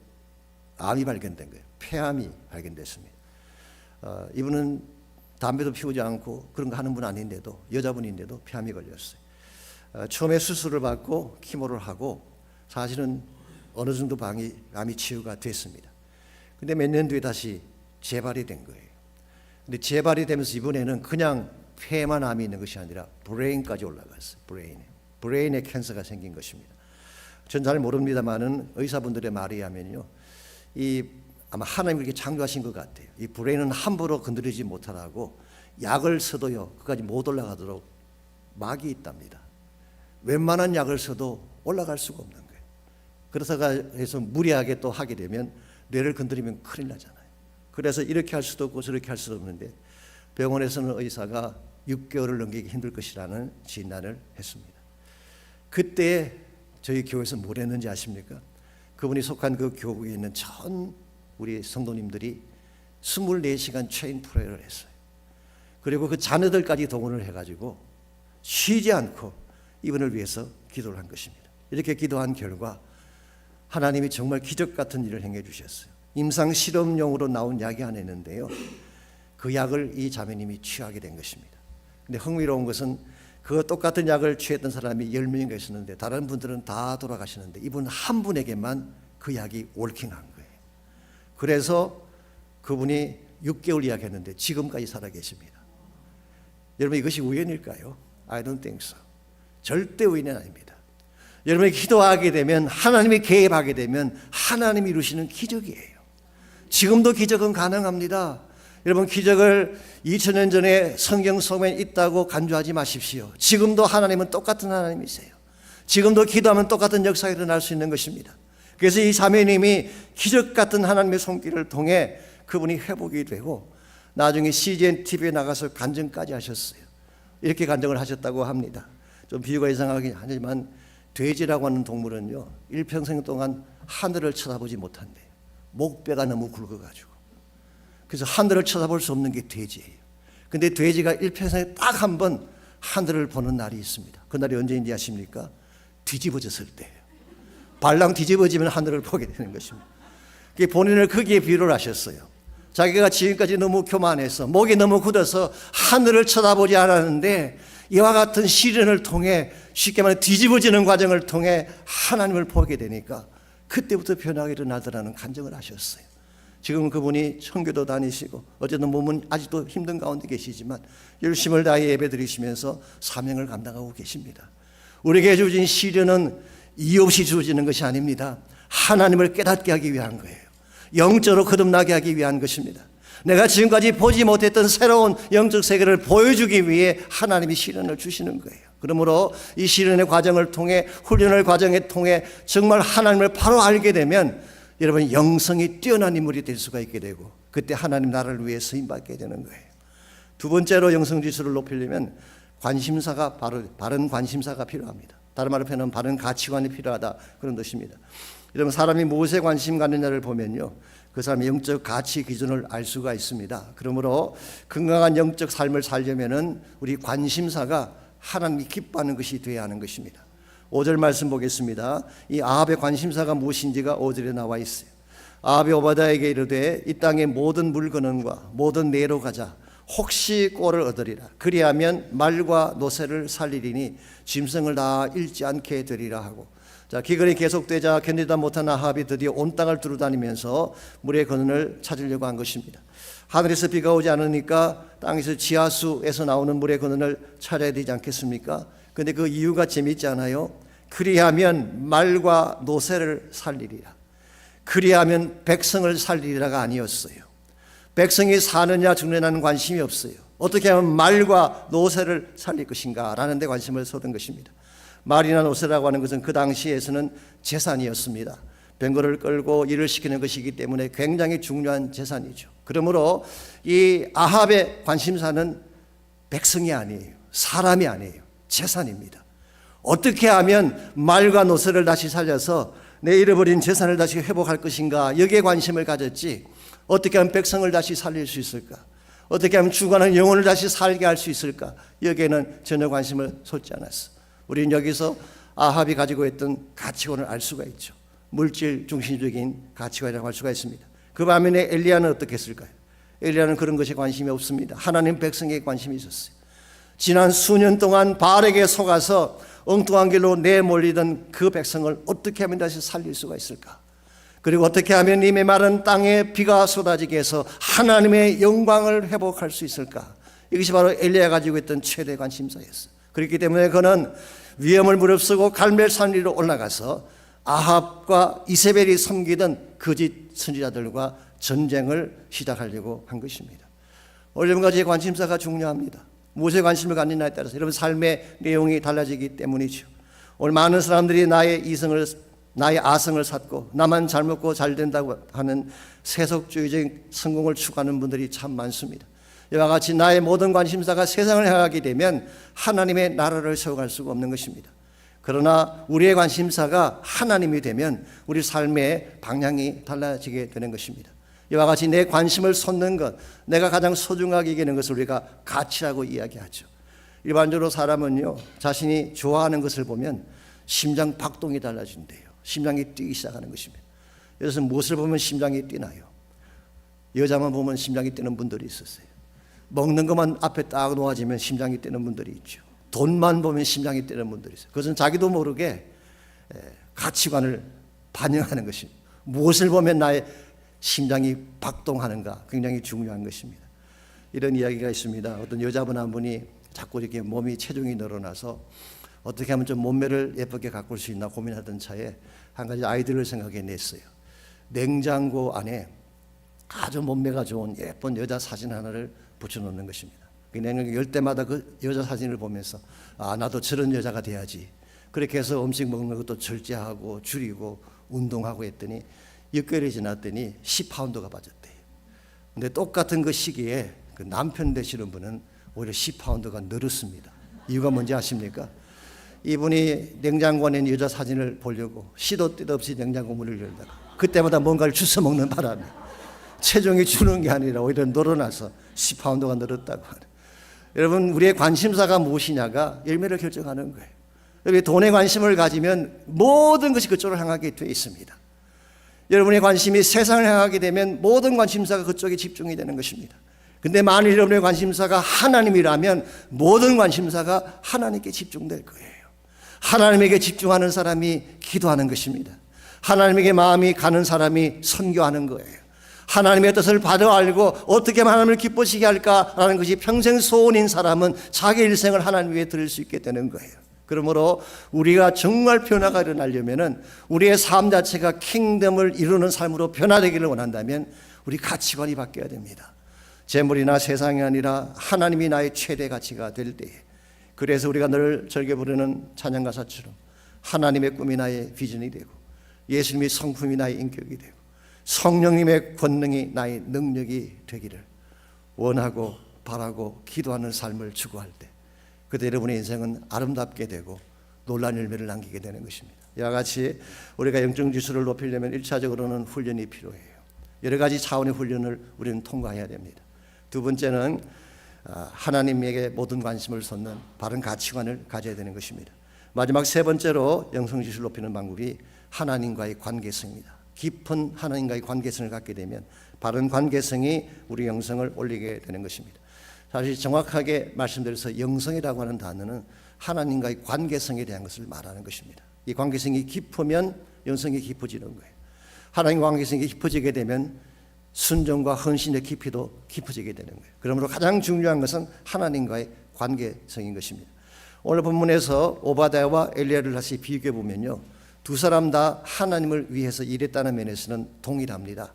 암이 발견된 거예요. 폐암이 발견됐습니다. 이분은 담배도 피우지 않고 그런 거 하는 분 아닌데도, 여자분인데도 폐암이 걸렸어요. 처음에 수술을 받고 키모를 하고 사실은 어느 정도 암이 치유가 됐습니다. 근데 몇 년 뒤에 다시 재발이 된 거예요. 근데 재발이 되면서 이번에는 그냥 폐만 암이 있는 것이 아니라 브레인까지 올라갔어요. 브레인에 캔서가 생긴 것입니다. 전 잘 모릅니다만은 의사분들의 말에 의하면요, 아마 하나님이 이렇게 창조하신 것 같아요. 이 브레인은 함부로 건드리지 못하라고 약을 써도요, 그까지 못 올라가도록 막이 있답니다. 웬만한 약을 써도 올라갈 수가 없는 거예요. 그래서 무리하게 또 하게 되면 뇌를 건드리면 큰일 나잖아요. 그래서 이렇게 할 수도 없고 저렇게 할 수도 없는데 병원에서는 의사가 6개월을 넘기기 힘들 것이라는 진단을 했습니다. 그때 저희 교회에서 뭘 했는지 아십니까? 그분이 속한 그 교국에 있는 전 우리 성도님들이 24시간 체인 프레이를 했어요. 그리고 그 자녀들까지 동원을 해가지고 쉬지 않고 이분을 위해서 기도를 한 것입니다. 이렇게 기도한 결과 하나님이 정말 기적 같은 일을 행해 주셨어요. 임상 실험용으로 나온 약이 하나 있는데요, 그 약을 이 자매님이 취하게 된 것입니다. 근데 흥미로운 것은 그 똑같은 약을 취했던 사람이 10명인가 있었는데 다른 분들은 다 돌아가시는데 이분 한 분에게만 그 약이 월킹한 거예요. 그래서 그분이 6개월 이야기했는데 지금까지 살아계십니다. 여러분, 이것이 우연일까요? I don't think so. 절대 우연은 아닙니다. 여러분이 기도하게 되면, 하나님이 개입하게 되면 하나님이 이루시는 기적이에요. 지금도 기적은 가능합니다. 여러분, 기적을 2000년 전에 성경 속에 있다고 간주하지 마십시오. 지금도 하나님은 똑같은 하나님이세요. 지금도 기도하면 똑같은 역사가 일어날 수 있는 것입니다. 그래서 이 자매님이 기적 같은 하나님의 손길을 통해 그분이 회복이 되고 나중에 CGN TV에 나가서 간증까지 하셨어요. 이렇게 간증을 하셨다고 합니다. 좀 비유가 이상하긴 하지만 돼지라고 하는 동물은요, 일평생 동안 하늘을 쳐다보지 못한대요. 목뼈가 너무 굵어가지고. 그래서 하늘을 쳐다볼 수 없는 게 돼지예요. 근데 돼지가 일평생에 딱 한 번 하늘을 보는 날이 있습니다. 그날이 언제인지 아십니까? 뒤집어졌을 때예요. 발랑 뒤집어지면 하늘을 보게 되는 것입니다. 본인을 거기에 비유를 하셨어요. 자기가 지금까지 너무 교만해서 목이 너무 굳어서 하늘을 쳐다보지 않았는데 이와 같은 시련을 통해, 쉽게 말해 뒤집어지는 과정을 통해 하나님을 보게 되니까 그때부터 변화가 일어나더라는 간증을 하셨어요. 지금 그분이 청교도 다니시고 어쨌든 몸은 아직도 힘든 가운데 계시지만 열심을 다해 예배드리시면서 사명을 감당하고 계십니다. 우리에게 주어진 시련은 이유 없이 주어지는 것이 아닙니다. 하나님을 깨닫게 하기 위한 거예요. 영적으로 거듭나게 하기 위한 것입니다. 내가 지금까지 보지 못했던 새로운 영적 세계를 보여주기 위해 하나님이 시련을 주시는 거예요. 그러므로 이 시련의 과정을 통해, 훈련의 과정을 통해 정말 하나님을 바로 알게 되면 여러분 영성이 뛰어난 인물이 될 수가 있게 되고 그때 하나님 나라를 위해 쓰임받게 되는 거예요. 두 번째로 영성 지수를 높이려면 관심사가, 바른 관심사가 필요합니다. 다른 말로 표현하면 바른 가치관이 필요하다, 그런 뜻입니다. 여러분, 사람이 무엇에 관심 갖느냐를 보면요, 그 사람의 영적 가치 기준을 알 수가 있습니다. 그러므로 건강한 영적 삶을 살려면은 우리 관심사가 하나님이 기뻐하는 것이 되어야 하는 것입니다. 5절 말씀 보겠습니다. 이 아합의 관심사가 무엇인지가 5절에 나와 있어요. 아합이 오바댜에게 이르되 이 땅의 모든 물건과 모든 내로 가자. 혹시 꼴을 얻으리라. 그리하면 말과 노새를 살리리니 짐승을 다 잃지 않게 되리라 하고. 자, 기근이 계속되자 견디다 못한 아합이 드디어 온 땅을 두루다니면서 물의 근원을 찾으려고 한 것입니다. 하늘에서 비가 오지 않으니까 땅에서 지하수에서 나오는 물의 근원을 찾아야 되지 않겠습니까? 그런데 그 이유가 재미있지 않아요? 그리하면 말과 노새를 살리리라. 그리하면 백성을 살리리라가 아니었어요. 백성이 사느냐 죽느냐는 관심이 없어요. 어떻게 하면 말과 노새를 살릴 것인가 라는 데 관심을 쏟은 것입니다. 말이나 노새라고 하는 것은 그 당시에서는 재산이었습니다. 병거를 끌고 일을 시키는 것이기 때문에 굉장히 중요한 재산이죠. 그러므로 이 아합의 관심사는 백성이 아니에요. 사람이 아니에요. 재산입니다. 어떻게 하면 말과 노새를 다시 살려서 내 잃어버린 재산을 다시 회복할 것인가, 여기에 관심을 가졌지, 어떻게 하면 백성을 다시 살릴 수 있을까, 어떻게 하면 죽어가는 영혼을 다시 살게 할 수 있을까, 여기에는 전혀 관심을 쏟지 않았어. 우리는 여기서 아합이 가지고 있던 가치관을 알 수가 있죠. 물질 중심적인 가치관이라고 할 수가 있습니다. 그 반면에 엘리야는 어떻게 했을까요? 엘리야는 그런 것에 관심이 없습니다. 하나님 백성에게 관심이 있었어요. 지난 수년 동안 바알에게 속아서 엉뚱한 길로 내몰리던 그 백성을 어떻게 하면 다시 살릴 수가 있을까? 그리고 어떻게 하면 이 메마른 땅에 비가 쏟아지게 해서 하나님의 영광을 회복할 수 있을까? 이것이 바로 엘리야가 가지고 있던 최대 관심사였어요. 그렇기 때문에 그는 위험을 무릅쓰고 갈멜산 위로 올라가서 아합과 이세벨이 섬기던 거짓 선지자들과 전쟁을 시작하려고 한 것입니다. 여러분과 제 관심사가 중요합니다. 무엇에 관심을 갖느냐에 따라서 여러분 삶의 내용이 달라지기 때문이죠. 오늘 많은 사람들이 나의 이성을 나의 아성을 샀고 나만 잘 먹고 잘 된다고 하는 세속주의적인 성공을 추구하는 분들이 참 많습니다. 이와 같이 나의 모든 관심사가 세상을 향하게 되면 하나님의 나라를 세워갈 수가 없는 것입니다. 그러나 우리의 관심사가 하나님이 되면 우리 삶의 방향이 달라지게 되는 것입니다. 이와 같이 내 관심을 쏟는 것, 내가 가장 소중하게 여기는 것을 우리가 가치라고 이야기하죠. 일반적으로 사람은요, 자신이 좋아하는 것을 보면 심장 박동이 달라진대요. 심장이 뛰기 시작하는 것입니다. 그래서 무엇을 보면 심장이 뛰나요? 여자만 보면 심장이 뛰는 분들이 있었어요. 먹는 것만 앞에 딱 놓아지면 심장이 뛰는 분들이 있죠. 돈만 보면 심장이 뛰는 분들이 있어요. 그것은 자기도 모르게 가치관을 반영하는 것입니다. 무엇을 보면 나의 심장이 박동하는가 굉장히 중요한 것입니다. 이런 이야기가 있습니다. 어떤 여자분 한 분이 자꾸 이렇게 몸이 체중이 늘어나서 어떻게 하면 좀 몸매를 예쁘게 가꿀 수 있나 고민하던 차에 한 가지 아이디어를 생각해냈어요. 냉장고 안에 아주 몸매가 좋은 예쁜 여자 사진 하나를 붙여놓는 것입니다. 그 냉장고 열 때마다 그 여자 사진을 보면서 나도 저런 여자가 돼야지. 그렇게 해서 음식 먹는 것도 절제하고 줄이고 운동하고 했더니 6개월이 지났더니 10파운드가 빠졌대요. 근데 똑같은 그 시기에 그 남편 되시는 분은 오히려 10파운드가 늘었습니다. 이유가 뭔지 아십니까? 이분이 냉장고 안에 있는 여자 사진을 보려고 시도 때도 없이 냉장고 문을 열다가 그때마다 뭔가를 주워 먹는 바람에 체중이 주는 게 아니라 오히려 늘어나서 10파운드가 늘었다고 하는. 여러분, 우리의 관심사가 무엇이냐가 열매를 결정하는 거예요. 여러분, 돈에 관심을 가지면 모든 것이 그쪽으로 향하게 되어 있습니다. 여러분의 관심이 세상을 향하게 되면 모든 관심사가 그쪽에 집중이 되는 것입니다. 근데 만일 여러분의 관심사가 하나님이라면 모든 관심사가 하나님께 집중될 거예요. 하나님에게 집중하는 사람이 기도하는 것입니다. 하나님에게 마음이 가는 사람이 선교하는 거예요. 하나님의 뜻을 바로 알고 어떻게 하면 하나님을 기쁘시게 할까라는 것이 평생 소원인 사람은 자기 일생을 하나님 위해 드릴 수 있게 되는 거예요. 그러므로 우리가 정말 변화가 일어나려면 우리의 삶 자체가 킹덤을 이루는 삶으로 변화되기를 원한다면 우리 가치관이 바뀌어야 됩니다. 재물이나 세상이 아니라 하나님이 나의 최대 가치가 될 때에, 그래서 우리가 늘 즐겨 부르는 찬양가사처럼 하나님의 꿈이 나의 비전이 되고 예수님의 성품이 나의 인격이 되고 성령님의 권능이 나의 능력이 되기를 원하고 바라고 기도하는 삶을 추구할 때 그때 여러분의 인생은 아름답게 되고 놀라운 열매를 남기게 되는 것입니다. 이와 같이 우리가 영적 지수를 높이려면 1차적으로는 훈련이 필요해요. 여러 가지 차원의 훈련을 우리는 통과해야 됩니다. 두 번째는 하나님에게 모든 관심을 쏟는 바른 가치관을 가져야 되는 것입니다. 마지막 세 번째로 영성 지수를 높이는 방법이 하나님과의 관계성입니다. 깊은 하나님과의 관계성을 갖게 되면 바른 관계성이 우리 영성을 올리게 되는 것입니다. 사실 정확하게 말씀드려서 영성이라고 하는 단어는 하나님과의 관계성에 대한 것을 말하는 것입니다. 이 관계성이 깊으면 영성이 깊어지는 거예요. 하나님과 관계성이 깊어지게 되면 순종과 헌신의 깊이도 깊어지게 되는 거예요. 그러므로 가장 중요한 것은 하나님과의 관계성인 것입니다. 오늘 본문에서 오바댜와 엘리야를 다시 비교해 보면요, 두 사람 다 하나님을 위해서 일했다는 면에서는 동일합니다.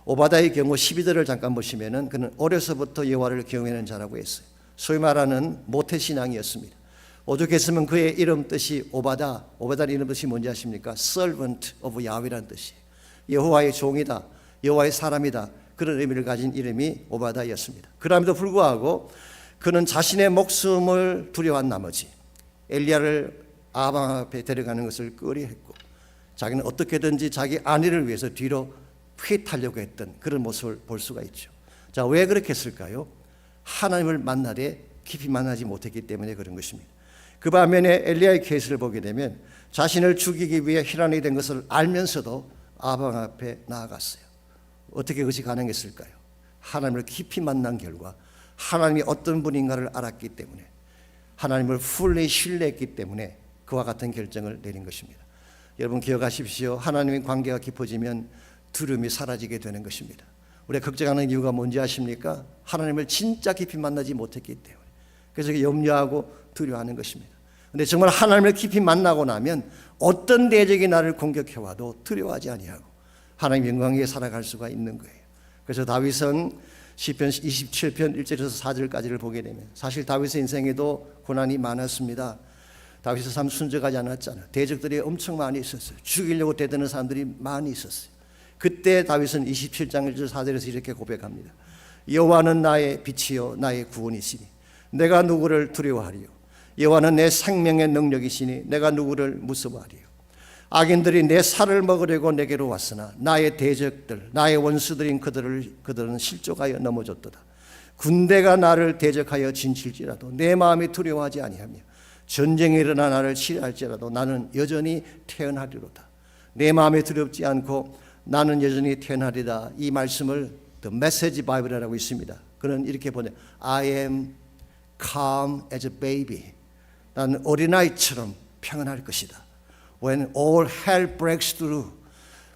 오바댜의 경우 12절을 잠깐 보시면은 그는 어려서부터 여호와를 경외하는 자라고 했어요. 소위 말하는 모태신앙이었습니다. 오죽했으면 그의 이름 뜻이 오바댜의 이름 뜻이 뭔지 아십니까? Servant of Yahweh라는 뜻이에요. 여호와의 종이다, 여호와의 사람이다, 그런 의미를 가진 이름이 오바댜였습니다. 그럼에도 불구하고 그는 자신의 목숨을 두려워한 나머지 엘리야를 아방 앞에 데려가는 것을 꺼려했고 자기는 어떻게든지 자기 아내를 위해서 뒤로 피하려고 했던 그런 모습을 볼 수가 있죠. 자, 왜 그렇게 했을까요? 하나님을 만나되 깊이 만나지 못했기 때문에 그런 것입니다. 그 반면에 엘리야의 케이스를 보게 되면 자신을 죽이기 위해 혈안이 된 것을 알면서도 아방 앞에 나아갔어요. 어떻게 그것이 가능했을까요? 하나님을 깊이 만난 결과 하나님이 어떤 분인가를 알았기 때문에, 하나님을 fully 신뢰했기 때문에 그와 같은 결정을 내린 것입니다. 여러분 기억하십시오. 하나님의 관계가 깊어지면 두려움이 사라지게 되는 것입니다. 우리가 걱정하는 이유가 뭔지 아십니까? 하나님을 진짜 깊이 만나지 못했기 때문에. 그래서 염려하고 두려워하는 것입니다. 그런데 정말 하나님을 깊이 만나고 나면 어떤 대적이 나를 공격해와도 두려워하지 아니하고 하나님 영광 위에 살아갈 수가 있는 거예요. 그래서 다윗은 시편 27편 1절에서 4절까지를 보게 되면 사실 다윗의 인생에도 고난이 많았습니다. 다윗의 삶 순적하지 않았잖아요. 대적들이 엄청 많이 있었어요. 죽이려고 대드는 사람들이 많이 있었어요. 그때 다윗은 27장 1절 4절에서 이렇게 고백합니다. 여호와는 나의 빛이요 나의 구원이시니 내가 누구를 두려워하리요. 여호와는 내 생명의 능력이시니 내가 누구를 무서워하리요. 악인들이 내 살을 먹으려고 내게로 왔으나 나의 대적들 나의 원수들인 그들은 실족하여 넘어졌도다. 군대가 나를 대적하여 진칠지라도 내 마음이 두려워하지 아니하며 전쟁이 일어나 나를 치료할지라도 나는 여전히 태어나리로다. 내 마음이 두렵지 않고 나는 여전히 태어나리다. 이 말씀을 The Message Bible이라고 있습니다. 그는 이렇게 보내 I am calm as a baby. 나는 어린아이처럼 평안할 것이다. When all hell breaks through,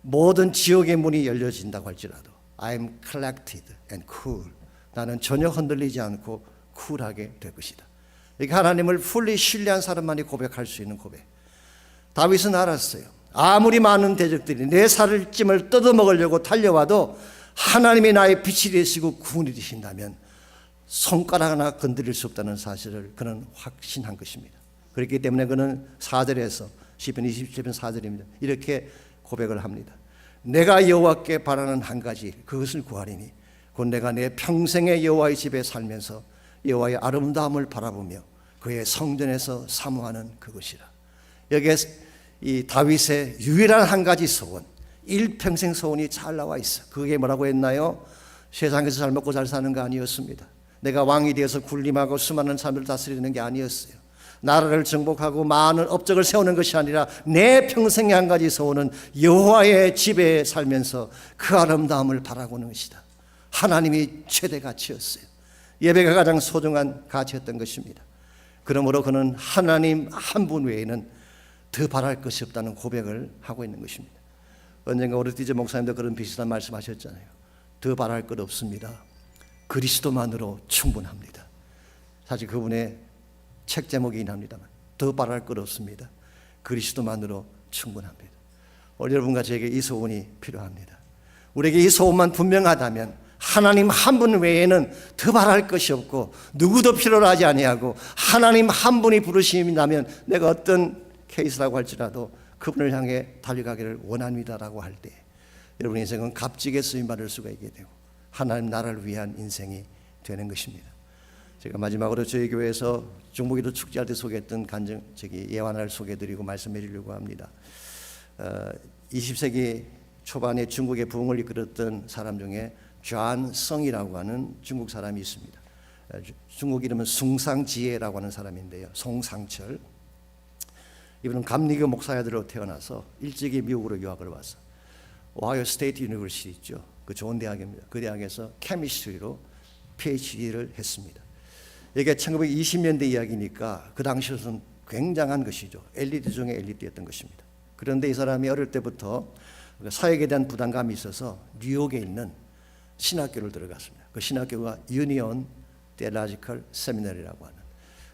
모든 지옥의 문이 열려진다고 할지라도 I am collected and cool. 나는 전혀 흔들리지 않고 쿨하게 될 것이다. 이게 하나님을 fully 신뢰한 사람만이 고백할 수 있는 고백. 다윗은 알았어요. 아무리 많은 대적들이 내 살을 뜯어먹으려고 달려와도 하나님이 나의 빛이 되시고 구원이 되신다면 손가락 하나 건드릴 수 없다는 사실을 그는 확신한 것입니다. 그렇기 때문에 그는 4절에서 시편 27편 4절입니다. 이렇게 고백을 합니다. 내가 여호와께 바라는 한 가지 그것을 구하리니 곧 내가 내 평생의 여호와의 집에 살면서 여호와의 아름다움을 바라보며 그의 성전에서 사모하는 그것이라. 여기에 이 다윗의 유일한 한 가지 소원, 일평생 소원이 잘 나와 있어. 그게 뭐라고 했나요? 세상에서 잘 먹고 잘 사는 거 아니었습니다. 내가 왕이 되어서 군림하고 수많은 사람을 다스리는 게 아니었어요. 나라를 정복하고 많은 업적을 세우는 것이 아니라 내 평생의 한 가지 소원은 여호와의 집에 살면서 그 아름다움을 바라보는 것이다. 하나님이 최대 가치였어요. 예배가 가장 소중한 가치였던 것입니다. 그러므로 그는 하나님 한 분 외에는 더 바랄 것이 없다는 고백을 하고 있는 것입니다. 언젠가 우리 디제 목사님도 그런 비슷한 말씀하셨잖아요. 더 바랄 것 없습니다. 그리스도만으로 충분합니다. 사실 그분의 책 제목이긴 합니다만 더 바랄 것 없습니다. 그리스도만으로 충분합니다. 오늘 여러분과 저에게 이 소원이 필요합니다. 우리에게 이 소원만 분명하다면 하나님 한 분 외에는 더 바랄 것이 없고 누구도 필요로 하지 아니하고 하나님 한 분이 부르심이라면 내가 어떤 케이스라고 할지라도 그분을 향해 달려가기를 원합니다라고 할 때 여러분 인생은 값지게 쓰임받을 수가 있게 되고 하나님 나라를 위한 인생이 되는 것입니다. 제가 마지막으로 저희 교회에서 중보기도 축제할 때 소개했던 예화를 소개해드리고 말씀해드리려고 합니다. 20세기 초반에 중국의 부흥을 이끌었던 사람 중에 존 성이라고 하는 중국 사람이 있습니다. 중국 이름은 숭상지혜라고 하는 사람인데요. 송상철. 이분은 감리교 목사야들로 태어나서 일찍이 미국으로 유학을 와서 오하이오 스테이트 유니버시티 있죠. 그 좋은 대학입니다. 그 대학에서 케미스트리로 PhD를 했습니다. 이게 1920년대 이야기니까 그 당시로서는 굉장한 것이죠. 엘리트 중에 엘리트였던 것입니다. 그런데 이 사람이 어릴 때부터 사역에 대한 부담감이 있어서 뉴욕에 있는 신학교를 들어갔습니다. 그 신학교가 유니온 테올로지컬 세미나리라고 하는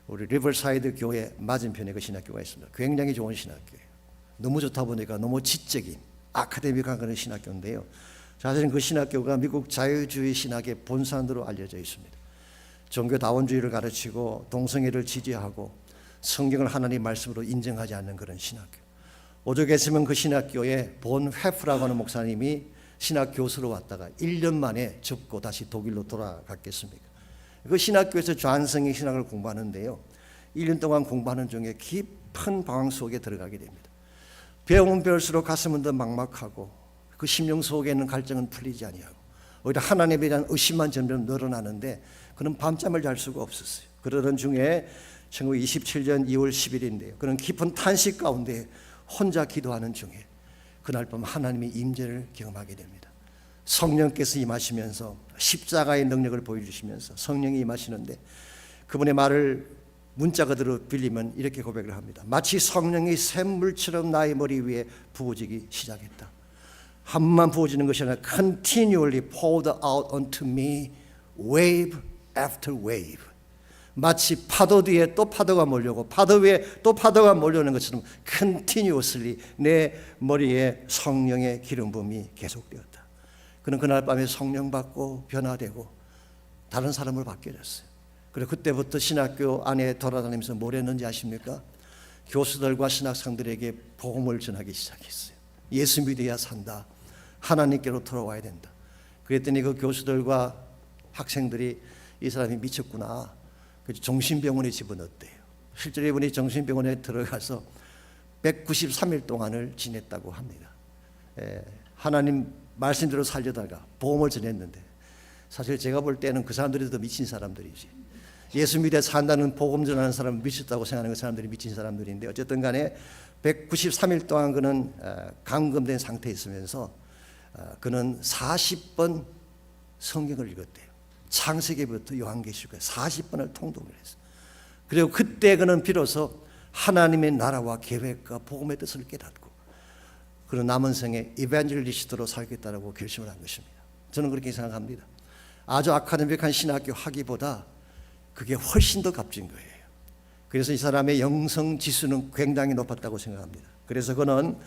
우리 리버사이드 교회 맞은편에 그 신학교가 있습니다. 굉장히 좋은 신학교예요. 너무 좋다 보니까 너무 지적인 아카데믹한 그런 신학교인데요. 사실은 그 신학교가 미국 자유주의 신학의 본산으로 알려져 있습니다. 종교다원주의를 가르치고 동성애를 지지하고 성경을 하나님 말씀으로 인정하지 않는 그런 신학교. 오죽했으면 그 신학교에 본 회프라고 하는 목사님이 신학 교수로 왔다가 1년 만에 접고 다시 독일로 돌아갔겠습니까? 그 신학교에서 존성의 신학을 공부하는데요. 1년 동안 공부하는 중에 깊은 방황 속에 들어가게 됩니다. 배우면 배울수록 가슴은 더 막막하고 그 심령 속에 있는 갈증은 풀리지 아니하고 오히려 하나님에 대한 의심만 점점 늘어나는데 그는 밤잠을 잘 수가 없었어요. 그러던 중에 1927년 2월 10일인데요. 그는 깊은 탄식 가운데 혼자 기도하는 중에 그날 밤 하나님의 임재를 경험하게 됩니다. 성령께서 임하시면서 십자가의 능력을 보여주시면서 성령이 임하시는데 그분의 말을 문자 그대로 빌리면 이렇게 고백을 합니다. 마치 성령이 샘물처럼 나의 머리 위에 부어지기 시작했다. 한 번만 부어지는 것이 아니라 continually poured out onto me wave after wave. 마치 파도 뒤에 또 파도가 몰려오고 파도 위에 또 파도가 몰려오는 것처럼 continuously 내 머리에 성령의 기름 부음이 계속되었다. 그는 그날 밤에 성령 받고 변화되고 다른 사람을 받게 됐어요. 그리고 그때부터 신학교 안에 돌아다니면서 뭘 했는지 아십니까? 교수들과 신학생들에게 복음을 전하기 시작했어요. 예수 믿어야 산다. 하나님께로 돌아와야 된다. 그랬더니 그 교수들과 학생들이 이 사람이 미쳤구나. 그래서 정신병원에 집어넣었대요. 실제로 이분이 정신병원에 들어가서 193일 동안을 지냈다고 합니다. 하나님 말씀대로 살려다가 복음을 전했는데, 사실 제가 볼 때는 그 사람들이 더 미친 사람들이지. 예수 믿어 산다는 복음 전하는 사람은 미쳤다고 생각하는 그 사람들이 미친 사람들인데, 어쨌든 간에 193일 동안 그는 감금된 상태에 있으면서 그는 40번 성경을 읽었대요. 창세기부터 요한계시록까지 40번을 통독을 했어요. 그리고 그때 그는 비로소 하나님의 나라와 계획과 복음의 뜻을 깨닫고 그는 남은 생에 이벤젤리스트로 살겠다라고 결심을 한 것입니다. 저는 그렇게 생각합니다. 아주 아카데믹한 신학교 학위보다 그게 훨씬 더 값진 거예요. 그래서 이 사람의 영성 지수는 굉장히 높았다고 생각합니다. 그래서 그는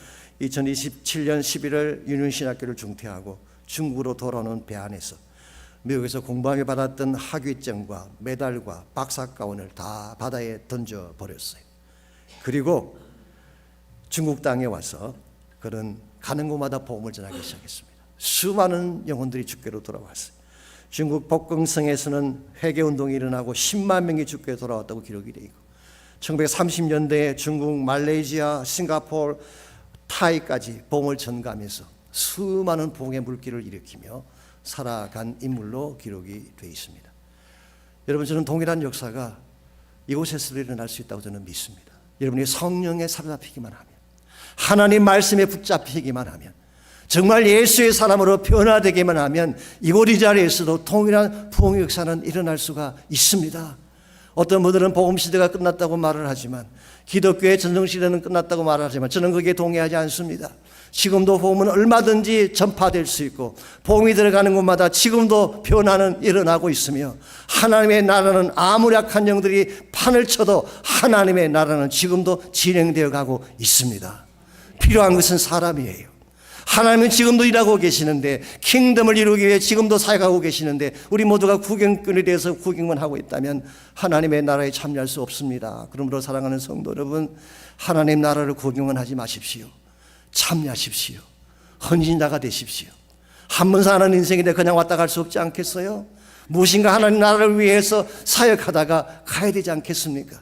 2027년 11월 유년신학교를 중퇴하고 중국으로 돌아오는 배 안에서 미국에서 공부하며 받았던 학위증과 메달과 박사가운을 다 바다에 던져버렸어요. 그리고 중국 땅에 와서 그는 가는 곳마다 복음을 전하기 시작했습니다. 수많은 영혼들이 주께로 돌아왔어요. 중국 복경성에서는 회개운동이 일어나고 10만 명이 주께로 돌아왔다고 기록이 되어 있고, 1930년대에 중국, 말레이시아, 싱가포르, 타이까지 복음을 전가하면서 수많은 복음의 물길을 일으키며 살아간 인물로 기록이 되어 있습니다. 여러분, 저는 동일한 역사가 이곳에서 일어날 수 있다고 저는 믿습니다. 여러분이 성령에 사로잡히기만 하면, 하나님 말씀에 붙잡히기만 하면, 정말 예수의 사람으로 변화되기만 하면 이곳 이 자리에서도 동일한 부흥의 역사는 일어날 수가 있습니다. 어떤 분들은 복음 시대가 끝났다고 말을 하지만, 기독교의 전성 시대는 끝났다고 말을 하지만 저는 거기에 동의하지 않습니다. 지금도 복음은 얼마든지 전파될 수 있고 복음이 들어가는 곳마다 지금도 변화는 일어나고 있으며, 하나님의 나라는 아무리 악한 영들이 판을 쳐도 하나님의 나라는 지금도 진행되어 가고 있습니다. 필요한 것은 사람이에요. 하나님은 지금도 일하고 계시는데, 킹덤을 이루기 위해 지금도 사역하고 계시는데, 우리 모두가 구경꾼이 돼서 구경만 하고 있다면 하나님의 나라에 참여할 수 없습니다. 그러므로 사랑하는 성도 여러분, 하나님 나라를 구경은 하지 마십시오. 참여하십시오. 헌신자가 되십시오. 한 번 사는 인생인데 그냥 왔다 갈 수 없지 않겠어요? 무엇인가 하나님 나라를 위해서 사역하다가 가야 되지 않겠습니까?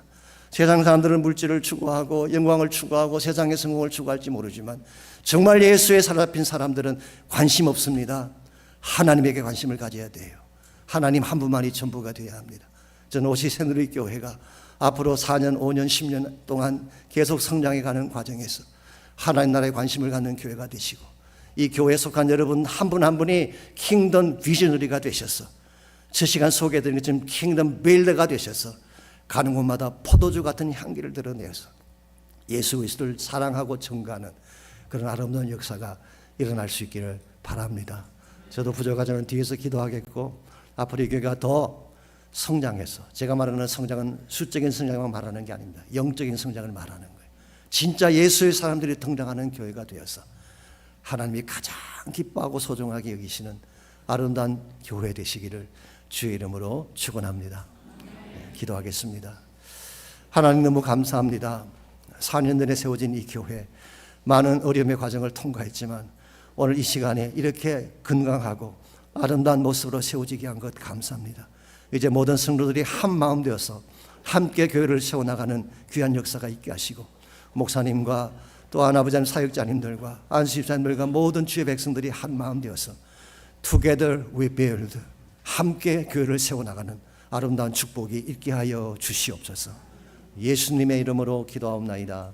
세상 사람들은 물질을 추구하고 영광을 추구하고 세상의 성공을 추구할지 모르지만, 정말 예수에 사로잡힌 사람들은 관심 없습니다. 하나님에게 관심을 가져야 돼요. 하나님 한 분만이 전부가 되어야 합니다. 저는 오시 새누리교회가 앞으로 4년, 5년, 10년 동안 계속 성장해가는 과정에서 하나님 나라에 관심을 갖는 교회가 되시고, 이 교회에 속한 여러분 한 분 한 분이 킹덤 비저너리가 되셔서, 저 시간 소개해드린 것처럼 킹덤 빌더가 되셔서 가는 곳마다 포도주 같은 향기를 드러내서 예수 그리스도를 사랑하고 증거하는 그런 아름다운 역사가 일어날 수 있기를 바랍니다. 저도 부족하지만 뒤에서 기도하겠고, 앞으로 이 교회가 더 성장해서, 제가 말하는 성장은 수적인 성장만 말하는 게 아닙니다. 영적인 성장을 말하는 거예요. 진짜 예수의 사람들이 등장하는 교회가 되어서 하나님이 가장 기뻐하고 소중하게 여기시는 아름다운 교회 되시기를 주의 이름으로 축원합니다. 기도하겠습니다. 하나님 너무 감사합니다. 4년 전에 세워진 이 교회, 많은 어려움의 과정을 통과했지만 오늘 이 시간에 이렇게 건강하고 아름다운 모습으로 세워지게 한 것 감사합니다. 이제 모든 성도들이 한 마음 되어서 함께 교회를 세워나가는 귀한 역사가 있게 하시고, 목사님과 또한 아버지 사역자님들과 안수집사님들과 모든 주의 백성들이 한 마음 되어서 Together we build, 함께 교회를 세워나가는 아름다운 축복이 있게 하여 주시옵소서. 예수님의 이름으로 기도하옵나이다.